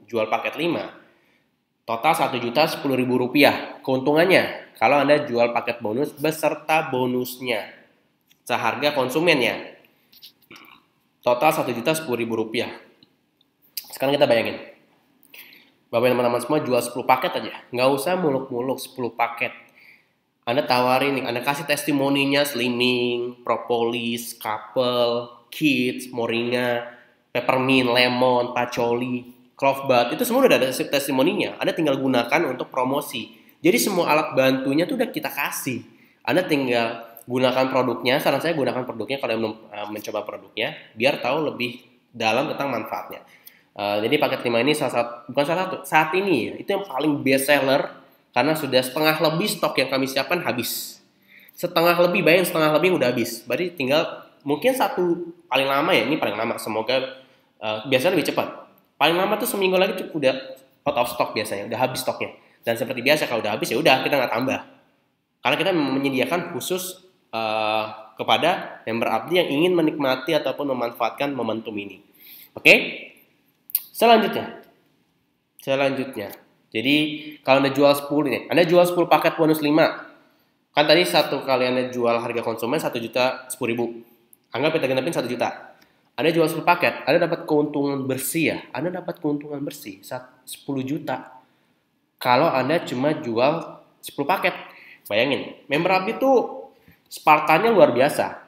jual paket 5. Total 1.010.000 rupiah keuntungannya kalau Anda jual paket bonus beserta bonusnya. Seharga konsumennya. Total 1.010.000 rupiah. Sekarang kita bayangin. Bapak dan teman-teman semua jual 10 paket aja. Nggak usah muluk-muluk 10 paket. Anda tawarin nih, Anda kasih testimoninya slimming, propolis, couple, kids, moringa, peppermint, lemon, patchouli, clove bud, itu semua udah ada testimoninya. Anda tinggal gunakan untuk promosi. Jadi semua alat bantunya tuh udah kita kasih. Anda tinggal gunakan produknya. Saran saya gunakan produknya kalau belum mencoba produknya, biar tahu lebih dalam tentang manfaatnya. Jadi paket 5 ini saat ini ya, itu yang paling best seller karena sudah setengah lebih stok yang kami siapkan habis. Setengah lebih udah habis. Berarti tinggal mungkin satu paling lama ya, ini paling lama. Semoga biasanya lebih cepat. Paling lama tuh seminggu lagi tuh udah out of stock biasanya, udah habis stoknya. Dan seperti biasa kalau udah habis ya udah kita nggak tambah. Karena kita menyediakan khusus kepada member abdi yang ingin menikmati ataupun memanfaatkan momentum ini. Oke? Selanjutnya. Jadi kalau Anda jual 10 nih, Anda jual 10 paket bonus 5. Kan tadi satu kali Anda jual harga konsumen 1.010.000. Anggap kita genapin 1 juta. Anda jual 10 paket, Anda dapat keuntungan bersih ya. Anda dapat keuntungan bersih 10 juta. Kalau Anda cuma jual 10 paket. Bayangin, member abdi itu Spartannya luar biasa.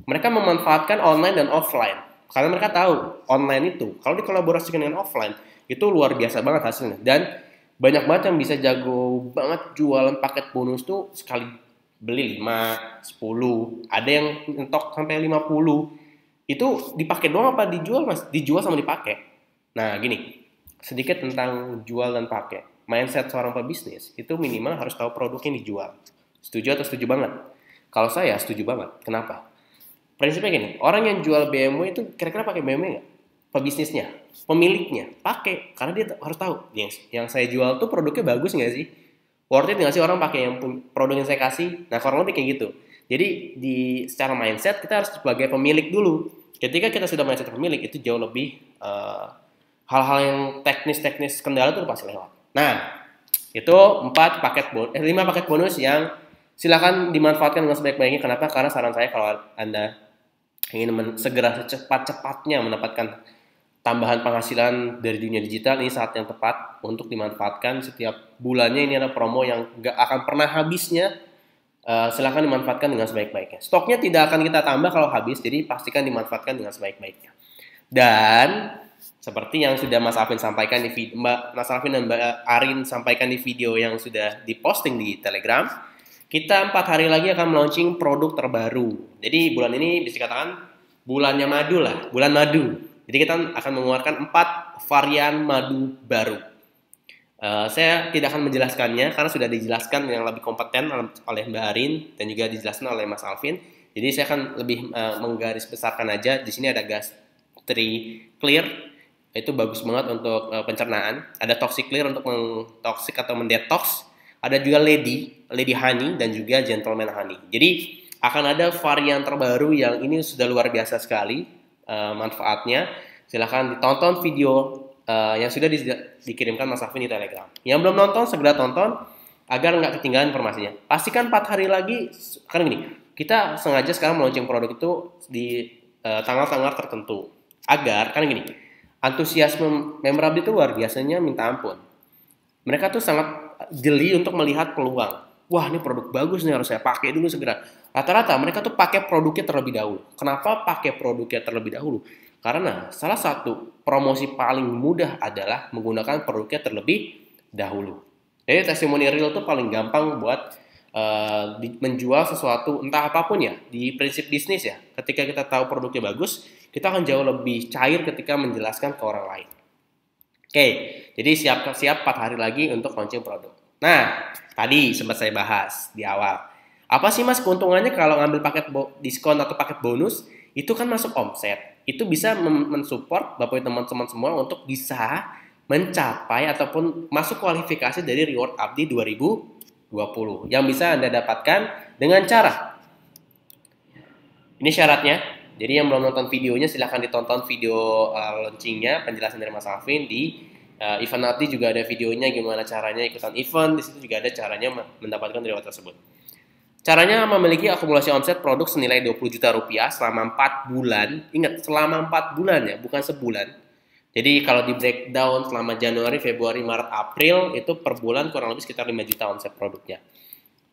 Mereka memanfaatkan online dan offline. Karena mereka tahu online itu kalau dikolaborasikan dengan offline itu luar biasa banget hasilnya. Dan banyak banget yang bisa jago banget jualan paket bonus tuh sekali beli 5, 10, ada yang mentok sampai 50. Itu dipakai doang apa dijual mas? Dijual sama dipakai. Nah gini, sedikit tentang jual dan pakai. Mindset seorang pebisnis itu minimal harus tahu produk yang dijual. Setuju atau setuju banget? Kalau saya setuju banget. Kenapa? Prinsipnya gini, orang yang jual BMW itu kira-kira pakai BMW nggak? Pebisnisnya, pemiliknya pakai, karena dia harus tahu yang saya jual tuh produknya bagus nggak sih? Worth it nggak sih orang pakai yang produk yang saya kasih? Nah kurang lebih kayak gitu. Jadi secara mindset kita harus sebagai pemilik dulu. Ketika kita sudah mindset pemilik itu jauh lebih hal-hal yang teknis kendala itu pasti lewat. Nah itu 5 paket bonus yang silakan dimanfaatkan dengan sebaik-baiknya. Kenapa? Karena saran saya kalau Anda ingin segera secepat-cepatnya mendapatkan tambahan penghasilan dari dunia digital, ini saat yang tepat untuk dimanfaatkan. Setiap bulannya ini ada promo yang gak akan pernah habisnya. Silakan dimanfaatkan dengan sebaik-baiknya. Stoknya tidak akan kita tambah kalau habis, jadi pastikan dimanfaatkan dengan sebaik-baiknya. Dan seperti yang sudah Mas Alvin sampaikan di video, Mas Alvin dan Mbak Arin sampaikan di video yang sudah diposting di Telegram, kita 4 hari lagi akan launching produk terbaru. Jadi bulan ini bisa dikatakan bulannya madu lah, bulan madu. Jadi kita akan mengeluarkan 4 varian madu baru. Saya tidak akan menjelaskannya karena sudah dijelaskan yang lebih kompeten oleh Mbak Arin dan juga dijelaskan oleh Mas Alvin. Jadi saya akan lebih menggarisbesarkan aja. Di sini ada Gastri Clear, itu bagus banget untuk pencernaan. Ada Toxic Clear untuk mentoksik atau mendetox. Ada juga Lady Honey dan juga Gentleman Honey. Jadi akan ada varian terbaru yang ini sudah luar biasa sekali manfaatnya. Silahkan ditonton video yang sudah dikirimkan Mas Alvin di Telegram. Yang belum nonton segera tonton agar nggak ketinggalan informasinya. Pastikan 4 hari lagi, karena gini, kita sengaja sekarang launching produk itu di tanggal-tanggal tertentu. Agar, karena gini, antusiasme member abdi itu luar biasanya minta ampun. Mereka tuh sangat jeli untuk melihat peluang. Wah ini produk bagus nih harus saya pakai dulu segera. Rata-rata mereka tuh pakai produknya terlebih dahulu. Kenapa pakai produknya terlebih dahulu? Karena salah satu promosi paling mudah adalah menggunakan produknya terlebih dahulu. Jadi testimoni real itu paling gampang buat menjual sesuatu entah apapun ya, di prinsip bisnis ya. Ketika kita tahu produknya bagus, kita akan jauh lebih cair ketika menjelaskan ke orang lain. Oke, jadi siap-siap 4 hari lagi untuk launching produk. Nah, tadi sempat saya bahas di awal. Apa sih Mas keuntungannya kalau ngambil paket diskon atau paket bonus? Itu kan masuk omset. Itu bisa mensupport Bapak teman-teman semua untuk bisa mencapai ataupun masuk kualifikasi dari Reward Abdi 2020 yang bisa Anda dapatkan dengan cara ini syaratnya. Jadi yang belum nonton videonya silahkan ditonton video launchingnya, penjelasan dari Mas Alvin di event Abdi juga ada videonya gimana caranya ikutan event. Di situ juga ada caranya mendapatkan reward tersebut. Caranya memiliki akumulasi omset produk senilai 20 juta rupiah selama 4 bulan. Ingat, selama 4 bulan ya, bukan sebulan. Jadi kalau di breakdown selama Januari, Februari, Maret, April itu per bulan kurang lebih sekitar 5 juta omset produknya.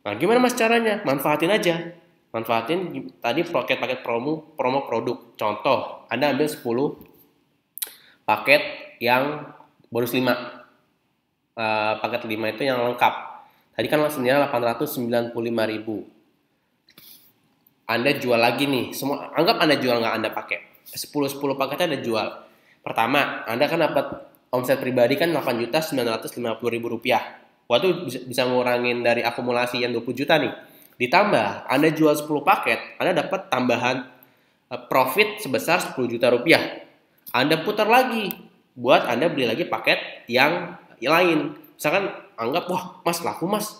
Nah, gimana Mas caranya? Manfaatin aja. Manfaatin tadi paket promo produk. Contoh, Anda ambil 10 paket yang bonus 5. Paket 5 itu yang lengkap. Tadi kan senilai 895.000. Anda jual lagi nih, semua anggap Anda jual nggak Anda pakai. 10 paketnya Anda jual. Pertama, Anda kan dapat omset pribadi kan 8.950.000 rupiah. Wah, itu bisa ngurangin dari akumulasi yang 20 juta nih. Ditambah, Anda jual 10 paket, Anda dapat tambahan profit sebesar 10 juta rupiah. Anda putar lagi, buat Anda beli lagi paket yang lain. Misalkan, anggap, wah Mas, laku Mas.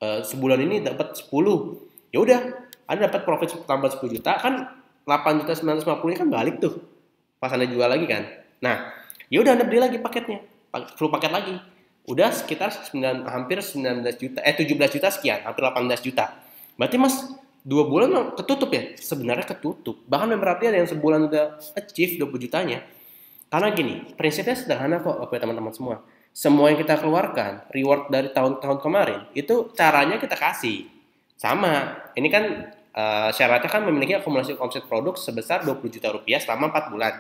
Sebulan ini dapat 10. Ya udah, Anda dapat profit tambah 10 juta, kan 8.950.000 kan balik tuh. Pas Anda jual lagi kan. Nah, ya udah Anda beli lagi paketnya. 10 paket lagi. Udah sekitar hampir 17 juta sekian, hampir 18 juta. Berarti Mas 2 bulan ketutup ya? Sebenarnya ketutup. Bahkan member Abdi ada yang sebulan udah achieve 20 jutanya. Karena gini, prinsipnya sederhana kok Bapak teman-teman semua. Semua yang kita keluarkan, reward dari tahun-tahun kemarin, itu caranya kita kasih. Sama, ini kan syaratnya kan memiliki akumulasi omset produk sebesar 20 juta rupiah selama 4 bulan.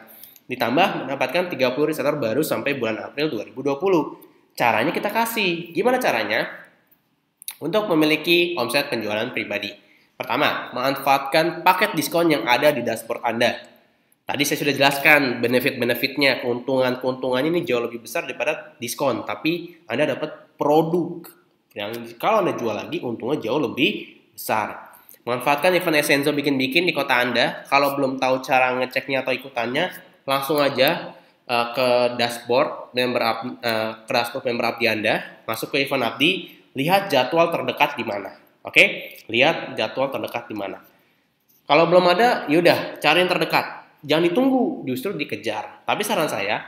Ditambah mendapatkan 30 reseller baru sampai bulan April 2020. Caranya kita kasih. Gimana caranya? Untuk memiliki omset penjualan pribadi. Pertama, manfaatkan paket diskon yang ada di dashboard Anda. Tadi saya sudah jelaskan benefit-benefitnya, keuntungannya ini jauh lebih besar daripada diskon. Tapi Anda dapat produk yang kalau Anda jual lagi, untungnya jauh lebih besar. Manfaatkan event Essenzo bikin-bikin di kota Anda. Kalau belum tahu cara ngeceknya atau ikutannya, langsung aja ke dashboard member Abdi Anda, masuk ke event Abdi, lihat jadwal terdekat di mana. Oke? Lihat jadwal terdekat di mana. Kalau belum ada, yaudah cari yang terdekat. Jangan ditunggu, justru dikejar. Tapi saran saya,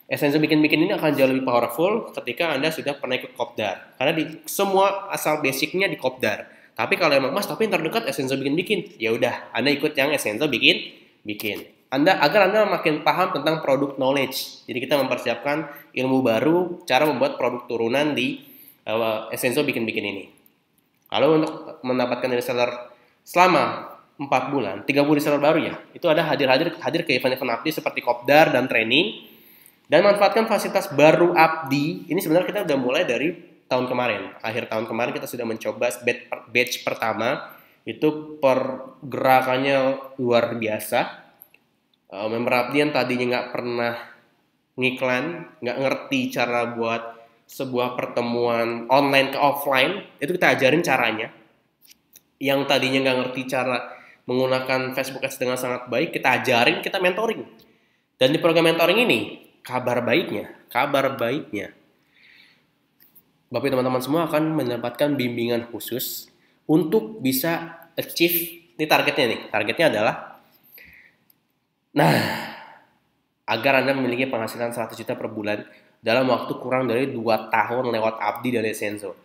Essenzo bikin-bikin ini akan jauh lebih powerful ketika Anda sudah pernah ikut kopdar. Karena semua asal basicnya di kopdar. Tapi kalau emang Mas, tapi yang terdekat Essenzo bikin-bikin, ya udah, Anda ikut yang Essenzo bikin. Agar Anda makin paham tentang produk knowledge. Jadi kita mempersiapkan ilmu baru, cara membuat produk turunan di Essenzo bikin-bikin ini. Lalu untuk mendapatkan reseller selama 4 bulan, 30 reseller baru ya, itu ada hadir ke event-event Abdi seperti kopdar dan training. Dan manfaatkan fasilitas baru Abdi. Ini sebenarnya kita udah mulai dari tahun kemarin. Akhir tahun kemarin kita sudah mencoba batch pertama. Itu pergerakannya luar biasa. Member Abdi yang tadinya nggak pernah ngiklan, nggak ngerti cara buat sebuah pertemuan online ke offline, itu kita ajarin caranya. Yang tadinya nggak ngerti cara menggunakan Facebook Ads dengan sangat baik, kita ajarin, kita mentoring. Dan di program mentoring ini, kabar baiknya, Bapak teman-teman semua akan mendapatkan bimbingan khusus untuk bisa achieve, ini targetnya adalah agar Anda memiliki penghasilan 100 juta per bulan dalam waktu kurang dari 2 tahun lewat Abdi dari Essenzo.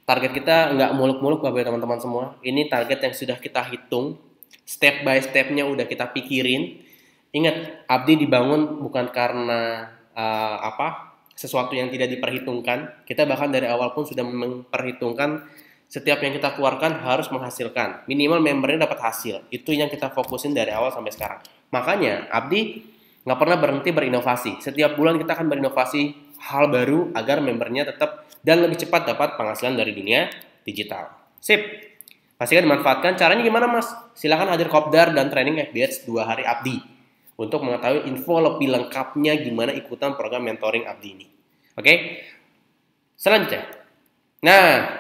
Target kita nggak muluk-muluk Bapak teman-teman semua. Ini target yang sudah kita hitung, step by stepnya udah kita pikirin. Ingat, Abdi dibangun bukan karena sesuatu yang tidak diperhitungkan. Kita bahkan dari awal pun sudah memperhitungkan setiap yang kita keluarkan harus menghasilkan. Minimal membernya dapat hasil. Itu yang kita fokusin dari awal sampai sekarang. Makanya Abdi nggak pernah berhenti berinovasi. Setiap bulan kita akan berinovasi hal baru agar membernya tetap dan lebih cepat dapat penghasilan dari dunia digital. Sip. Pastikan dimanfaatkan. Caranya gimana mas? Silahkan hadir kopdar dan training FBH 2 hari Abdi untuk mengetahui info lebih lengkapnya gimana ikutan program mentoring Abdi ini. Oke? Selanjutnya. Nah,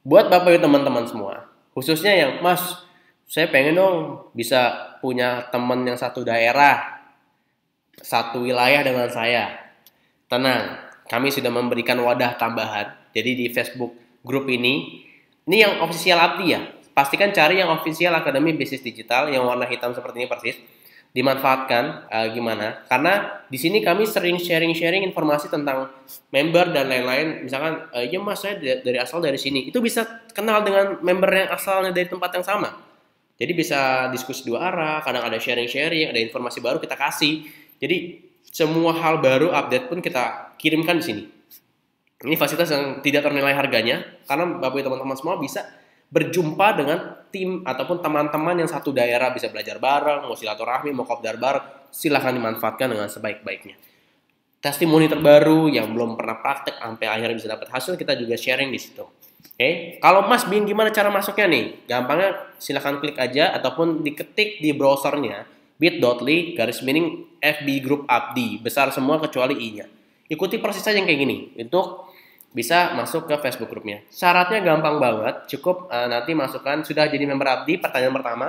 buat Bapak Ibu teman-teman semua, khususnya yang mas, saya pengen dong bisa punya teman yang satu daerah, satu wilayah dengan saya. Tenang, kami sudah memberikan wadah tambahan. Jadi di Facebook grup ini yang official Abdi ya. Pastikan cari yang official Akademi Bisnis Digital yang warna hitam seperti ini persis. Dimanfaatkan gimana? Karena di sini kami sering sharing informasi tentang member dan lain-lain. Misalkan, ya mas saya dari asal dari sini. Itu bisa kenal dengan member yang asalnya dari tempat yang sama. Jadi bisa diskusi dua arah. Kadang ada sharing, ada informasi baru kita kasih. Jadi semua hal baru update pun kita kirimkan di sini. Ini fasilitas yang tidak ternilai harganya karena Bapak Ibu teman-teman semua bisa berjumpa dengan tim ataupun teman-teman yang satu daerah, bisa belajar bareng, mau silaturahmi, mau kopdar bareng, silahkan dimanfaatkan dengan sebaik-baiknya. Testimoni terbaru yang belum pernah praktek sampai akhirnya bisa dapat hasil, kita juga sharing di situ. Oke, kalau Mas bingung gimana cara masuknya nih? Gampangnya silahkan klik aja ataupun diketik di browsernya bit.ly/miring FB Group Abdi, besar semua kecuali i-nya. Ikuti persis saja yang kayak gini untuk bisa masuk ke Facebook grupnya. Syaratnya gampang banget, cukup nanti masukkan sudah jadi member Abdi, pertanyaan pertama.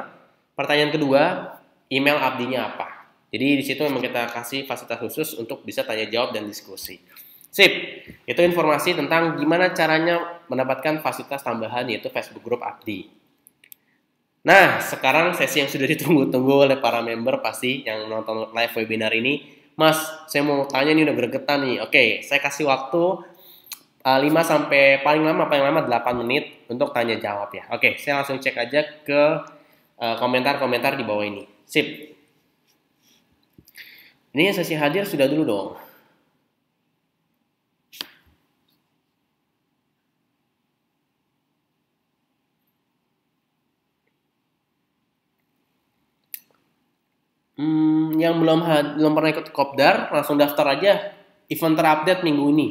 Pertanyaan kedua, email Abdinya apa. Jadi di situ memang kita kasih fasilitas khusus untuk bisa tanya jawab dan diskusi. Sip, itu informasi tentang gimana caranya mendapatkan fasilitas tambahan yaitu Facebook Group Abdi. Nah, sekarang sesi yang sudah ditunggu-tunggu oleh para member pasti yang nonton live webinar ini. Mas, saya mau tanya nih udah gregetan nih. Oke, saya kasih waktu 5 sampai paling lama 8 menit untuk tanya jawab ya. Oke, saya langsung cek aja ke komentar-komentar di bawah ini. Sip. Ini sesi hadir sudah dulu dong. Yang belum pernah ikut kopdar, langsung daftar aja event terupdate minggu ini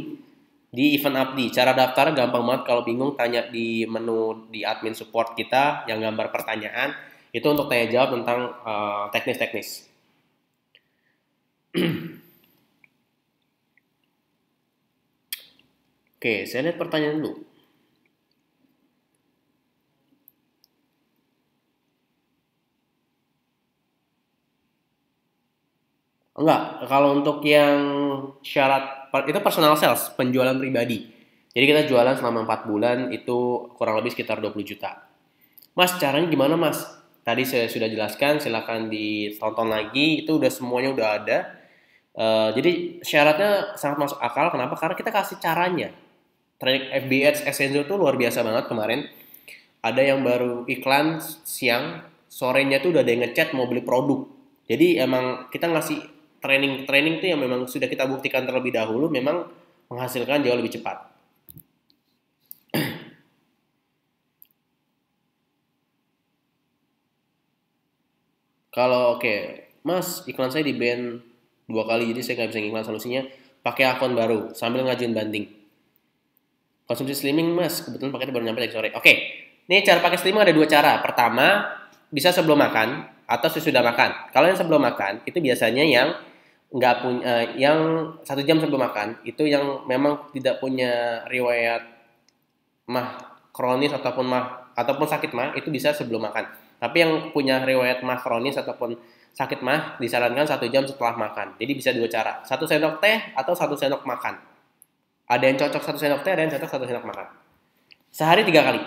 di event Abdi. Cara daftar gampang banget, kalau bingung tanya di menu di admin support kita yang gambar pertanyaan, itu untuk tanya jawab tentang teknis-teknis. Oke, saya lihat pertanyaan dulu. Enggak, kalau untuk yang syarat itu personal sales, penjualan pribadi. Jadi kita jualan selama 4 bulan itu kurang lebih sekitar 20 juta. Mas, caranya gimana mas? Tadi saya sudah jelaskan, silakan ditonton lagi, itu udah semuanya udah ada. Jadi syaratnya sangat masuk akal, kenapa? Karena kita kasih caranya. Training FBH Essential itu luar biasa banget kemarin. Ada yang baru iklan siang, sorenya tuh udah ada yang ngechat mau beli produk. Jadi emang kita ngasih training tuh yang memang sudah kita buktikan terlebih dahulu memang menghasilkan jauh lebih cepat. Kalau oke, Mas, iklan saya di ban 2 kali jadi saya nggak bisa ngiklan, solusinya pakai akun baru sambil ngajuin banding. Konsumsi slimming Mas, kebetulan paketnya baru nyampe tadi sore. Oke, ini cara pakai slimming ada 2 cara. Pertama, bisa sebelum makan atau sesudah makan. Kalau yang sebelum makan itu biasanya yang nggak punya, yang 1 jam sebelum makan itu yang memang tidak punya riwayat mah kronis ataupun sakit mah itu bisa sebelum makan. Tapi yang punya riwayat mah kronis ataupun sakit mah disarankan 1 jam setelah makan. Jadi bisa 2 cara, 1 sendok teh atau 1 sendok makan. Ada yang cocok 1 sendok teh, ada yang cocok 1 sendok makan. Sehari 3 kali.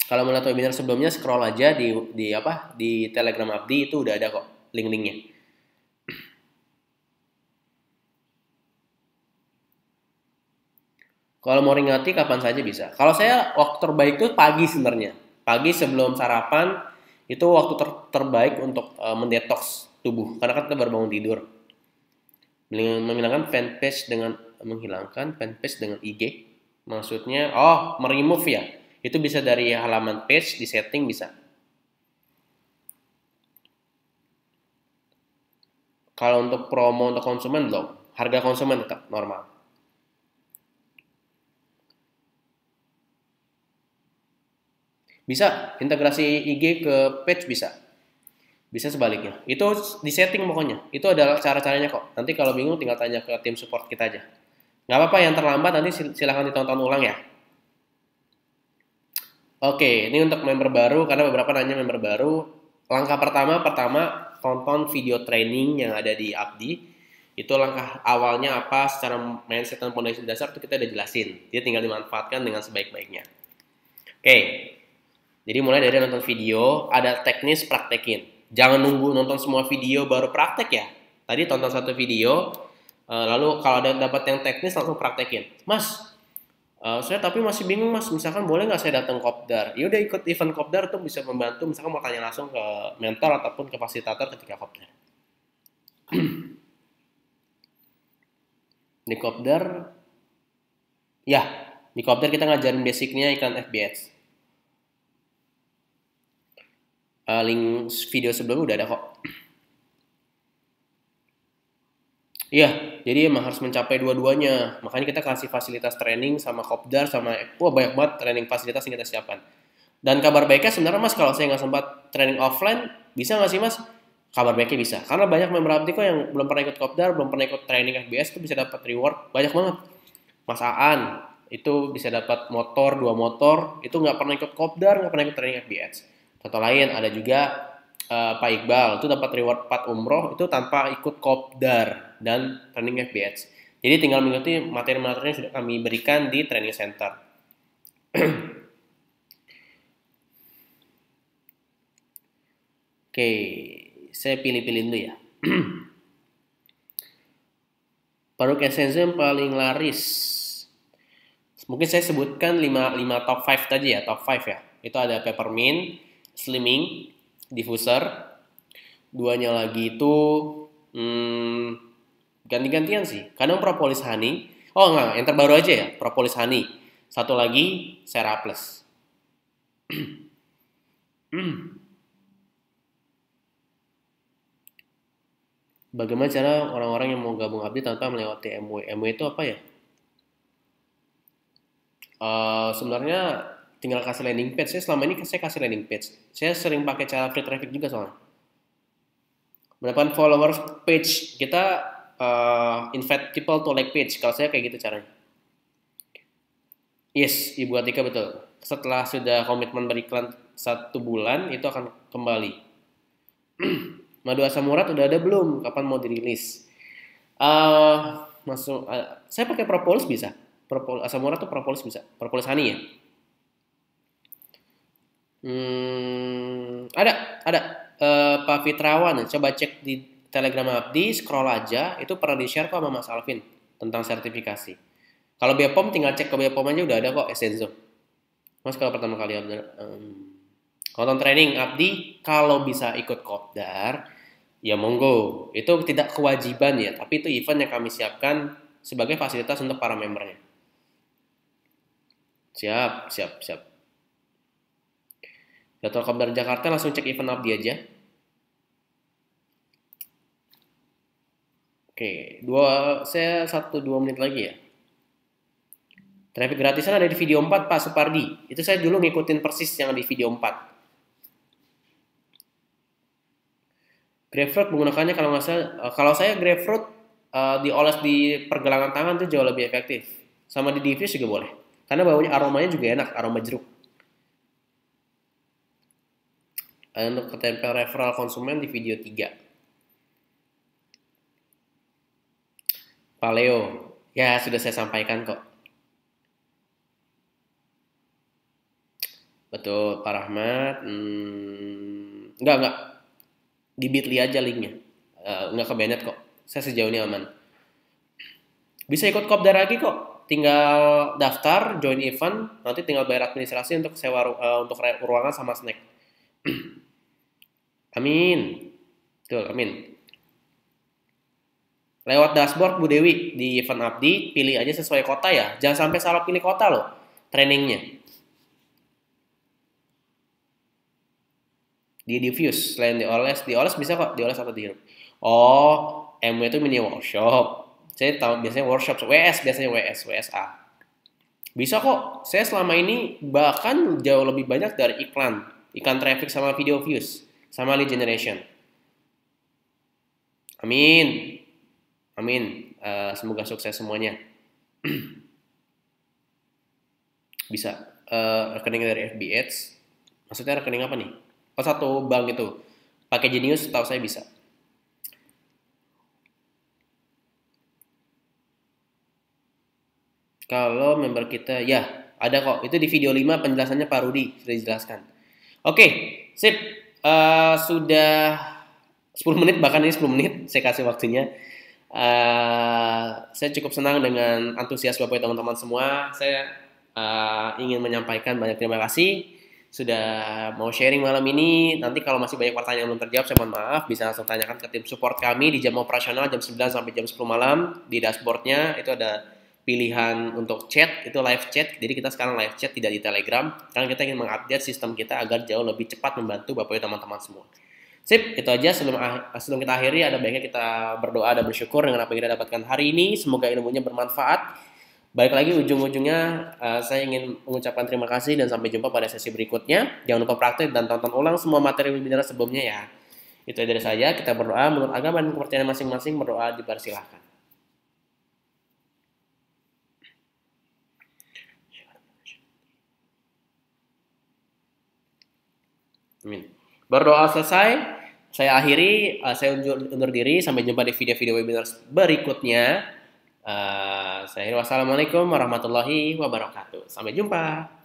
Kalau mau lihat webinar sebelumnya scroll aja di Telegram Abdi, itu udah ada kok link-linknya. Kalau mau ringati kapan saja bisa. Kalau saya waktu terbaik itu pagi sebenarnya. Pagi sebelum sarapan itu waktu terbaik untuk mendetoks tubuh karena kan kita baru bangun tidur. Menghilangkan fanpage dengan IG. Maksudnya meremove ya. Itu bisa dari halaman page, di setting bisa. Kalau untuk promo untuk konsumen belum. Harga konsumen tetap normal. Bisa integrasi IG ke page bisa. Bisa sebaliknya. Itu disetting pokoknya. Itu adalah cara-caranya kok. Nanti kalau bingung tinggal tanya ke tim support kita aja. Nggak apa-apa yang terlambat nanti silahkan ditonton ulang ya. Oke, ini untuk member baru karena beberapa nanya member baru. Langkah pertama tonton video training yang ada di Abdi. Itu langkah awalnya apa secara mindset dan fondasi dasar itu kita udah jelasin. Dia tinggal dimanfaatkan dengan sebaik-baiknya. Oke, jadi mulai dari nonton video, ada teknis praktekin. Jangan nunggu nonton semua video baru praktek ya. Tadi tonton satu video, lalu kalau ada dapat yang teknis langsung praktekin. Mas, saya tapi masih bingung mas, misalkan boleh nggak saya datang kopdar? Ya udah ikut event kopdar tuh bisa membantu, misalkan mau tanya langsung ke mentor ataupun ke fasilitator ketika kopdar. Di kopdar, ya di kopdar kita ngajarin basicnya iklan FBS. Link video sebelumnya udah ada kok. Iya, jadi emang harus mencapai dua-duanya. Makanya kita kasih fasilitas training sama kopdar sama banyak banget training fasilitas yang kita siapkan. Dan kabar baiknya sebenarnya mas kalau saya nggak sempat training offline, bisa nggak sih mas? Kabar baiknya bisa. Karena banyak member Abdi kok yang belum pernah ikut kopdar, belum pernah ikut training FBS itu bisa dapat reward banyak banget. Mas Aan itu bisa dapat motor, 2 motor, itu nggak pernah ikut kopdar, nggak pernah ikut training FBS. Contoh lain ada juga Pak Iqbal itu dapat reward 4 umroh itu tanpa ikut kopdar dan training FBS. Jadi tinggal mengikuti materi-materi yang sudah kami berikan di training center. Oke, saya pilih-pilih dulu ya. Produk Essenzo yang paling laris. Mungkin saya sebutkan 5 top 5 tadi ya, top 5 ya. Itu ada peppermint, slimming, diffuser. Duanya lagi itu ganti-gantian sih. Kadang propolis honey. Oh enggak, yang terbaru aja ya, propolis honey. Satu lagi Seraplus. Bagaimana cara orang-orang yang mau gabung Abdi tanpa melewati MW? MW itu apa ya? Sebenarnya tinggal kasih landing page. Saya selama ini saya kasih landing page. Saya sering pakai cara free traffic juga soalnya. Mendapatkan followers page kita invite people to like page. Kalau saya kayak gitu caranya. Yes, Ibu Atika betul. Setelah sudah komitmen beriklan 1 bulan itu akan kembali. Madu asam urat udah ada belum? Kapan mau dirilis? Saya pakai propolis bisa. Asam urat tuh propolis bisa. Propolis honey ya. Ada. Pak Fitrawan, coba cek di Telegram Abdi, scroll aja, itu pernah di-share kok sama Mas Alvin tentang sertifikasi. Kalau BPOM tinggal cek ke BPOM aja udah ada kok Essenzo. Mas kalau pertama kali Abdi, nonton training Abdi, kalau bisa ikut kopdar, ya monggo. Itu tidak kewajiban ya, tapi itu event yang kami siapkan sebagai fasilitas untuk para membernya. Siap. Jadwal kopdar Jakarta langsung cek event Abdi aja. Oke, saya 1-2 menit lagi ya. Traffic gratisan ada di video 4 Pak Supardi. Itu saya dulu ngikutin persis yang di video 4. Grapefruit menggunakannya kalau saya grapefruit dioles di pergelangan tangan itu jauh lebih efektif. Sama di diffuse juga boleh. Karena baunya aromanya juga enak, aroma jeruk. Untuk ketempel referral konsumen di video 3. Paleo. Ya, sudah saya sampaikan kok. Betul, Pak Rahmat. Enggak. Di Bitly aja linknya. Enggak ke Bennett kok. Saya sejauh ini aman. Bisa ikut kopdar lagi kok. Tinggal daftar, join event, nanti tinggal bayar administrasi untuk sewa untuk ruangan sama snack. Amin. Betul, amin. Lewat dashboard Bu Dewi di event Abdi, pilih aja sesuai kota ya. Jangan sampai salah pilih kota loh trainingnya. Di diffuse selain dioles bisa kok dioles atau dihirup. Oh, MW itu mini workshop. Saya tahu biasanya workshop, biasanya WSA. Bisa kok. Saya selama ini bahkan jauh lebih banyak dari iklan traffic sama video views, sama lead generation. Amin. Amin. Semoga sukses semuanya. Bisa. Rekening dari FB Ads. Maksudnya rekening apa nih? Oh, satu bank itu. Pakai Genius, tahu saya bisa. Kalau member kita, ya ada kok. Itu di video 5 penjelasannya Pak Rudi sudah dijelaskan. Oke, sip. Sudah 10 menit, bahkan ini 10 menit saya kasih waktunya. Saya cukup senang dengan antusias Bapak teman-teman semua. Saya ingin menyampaikan banyak terima kasih sudah mau sharing malam ini. Nanti kalau masih banyak pertanyaan yang belum terjawab, saya mohon maaf, bisa langsung tanyakan ke tim support kami di jam operasional jam 9 sampai jam 10 malam. Di dashboardnya itu ada pilihan untuk chat, itu live chat. Jadi kita sekarang live chat, tidak di Telegram, karena kita ingin mengupdate sistem kita agar jauh lebih cepat membantu Bapak Ibu teman-teman semua. Sip, itu aja. Sebelum kita akhiri, ada baiknya kita berdoa dan bersyukur dengan apa yang kita dapatkan hari ini. Semoga ilmunya bermanfaat. Baik lagi, ujung-ujungnya saya ingin mengucapkan terima kasih dan sampai jumpa pada sesi berikutnya. Jangan lupa praktek dan tonton ulang semua materi webinar sebelumnya ya. Itu dari saya. Kita berdoa menurut agama dan kepercayaan masing-masing. Berdoa dipersilahkan. Amin. Berdoa selesai, saya akhiri, saya undur diri. Sampai jumpa di video-video webinar berikutnya. Saya wassalamualaikum warahmatullahi wabarakatuh. Sampai jumpa.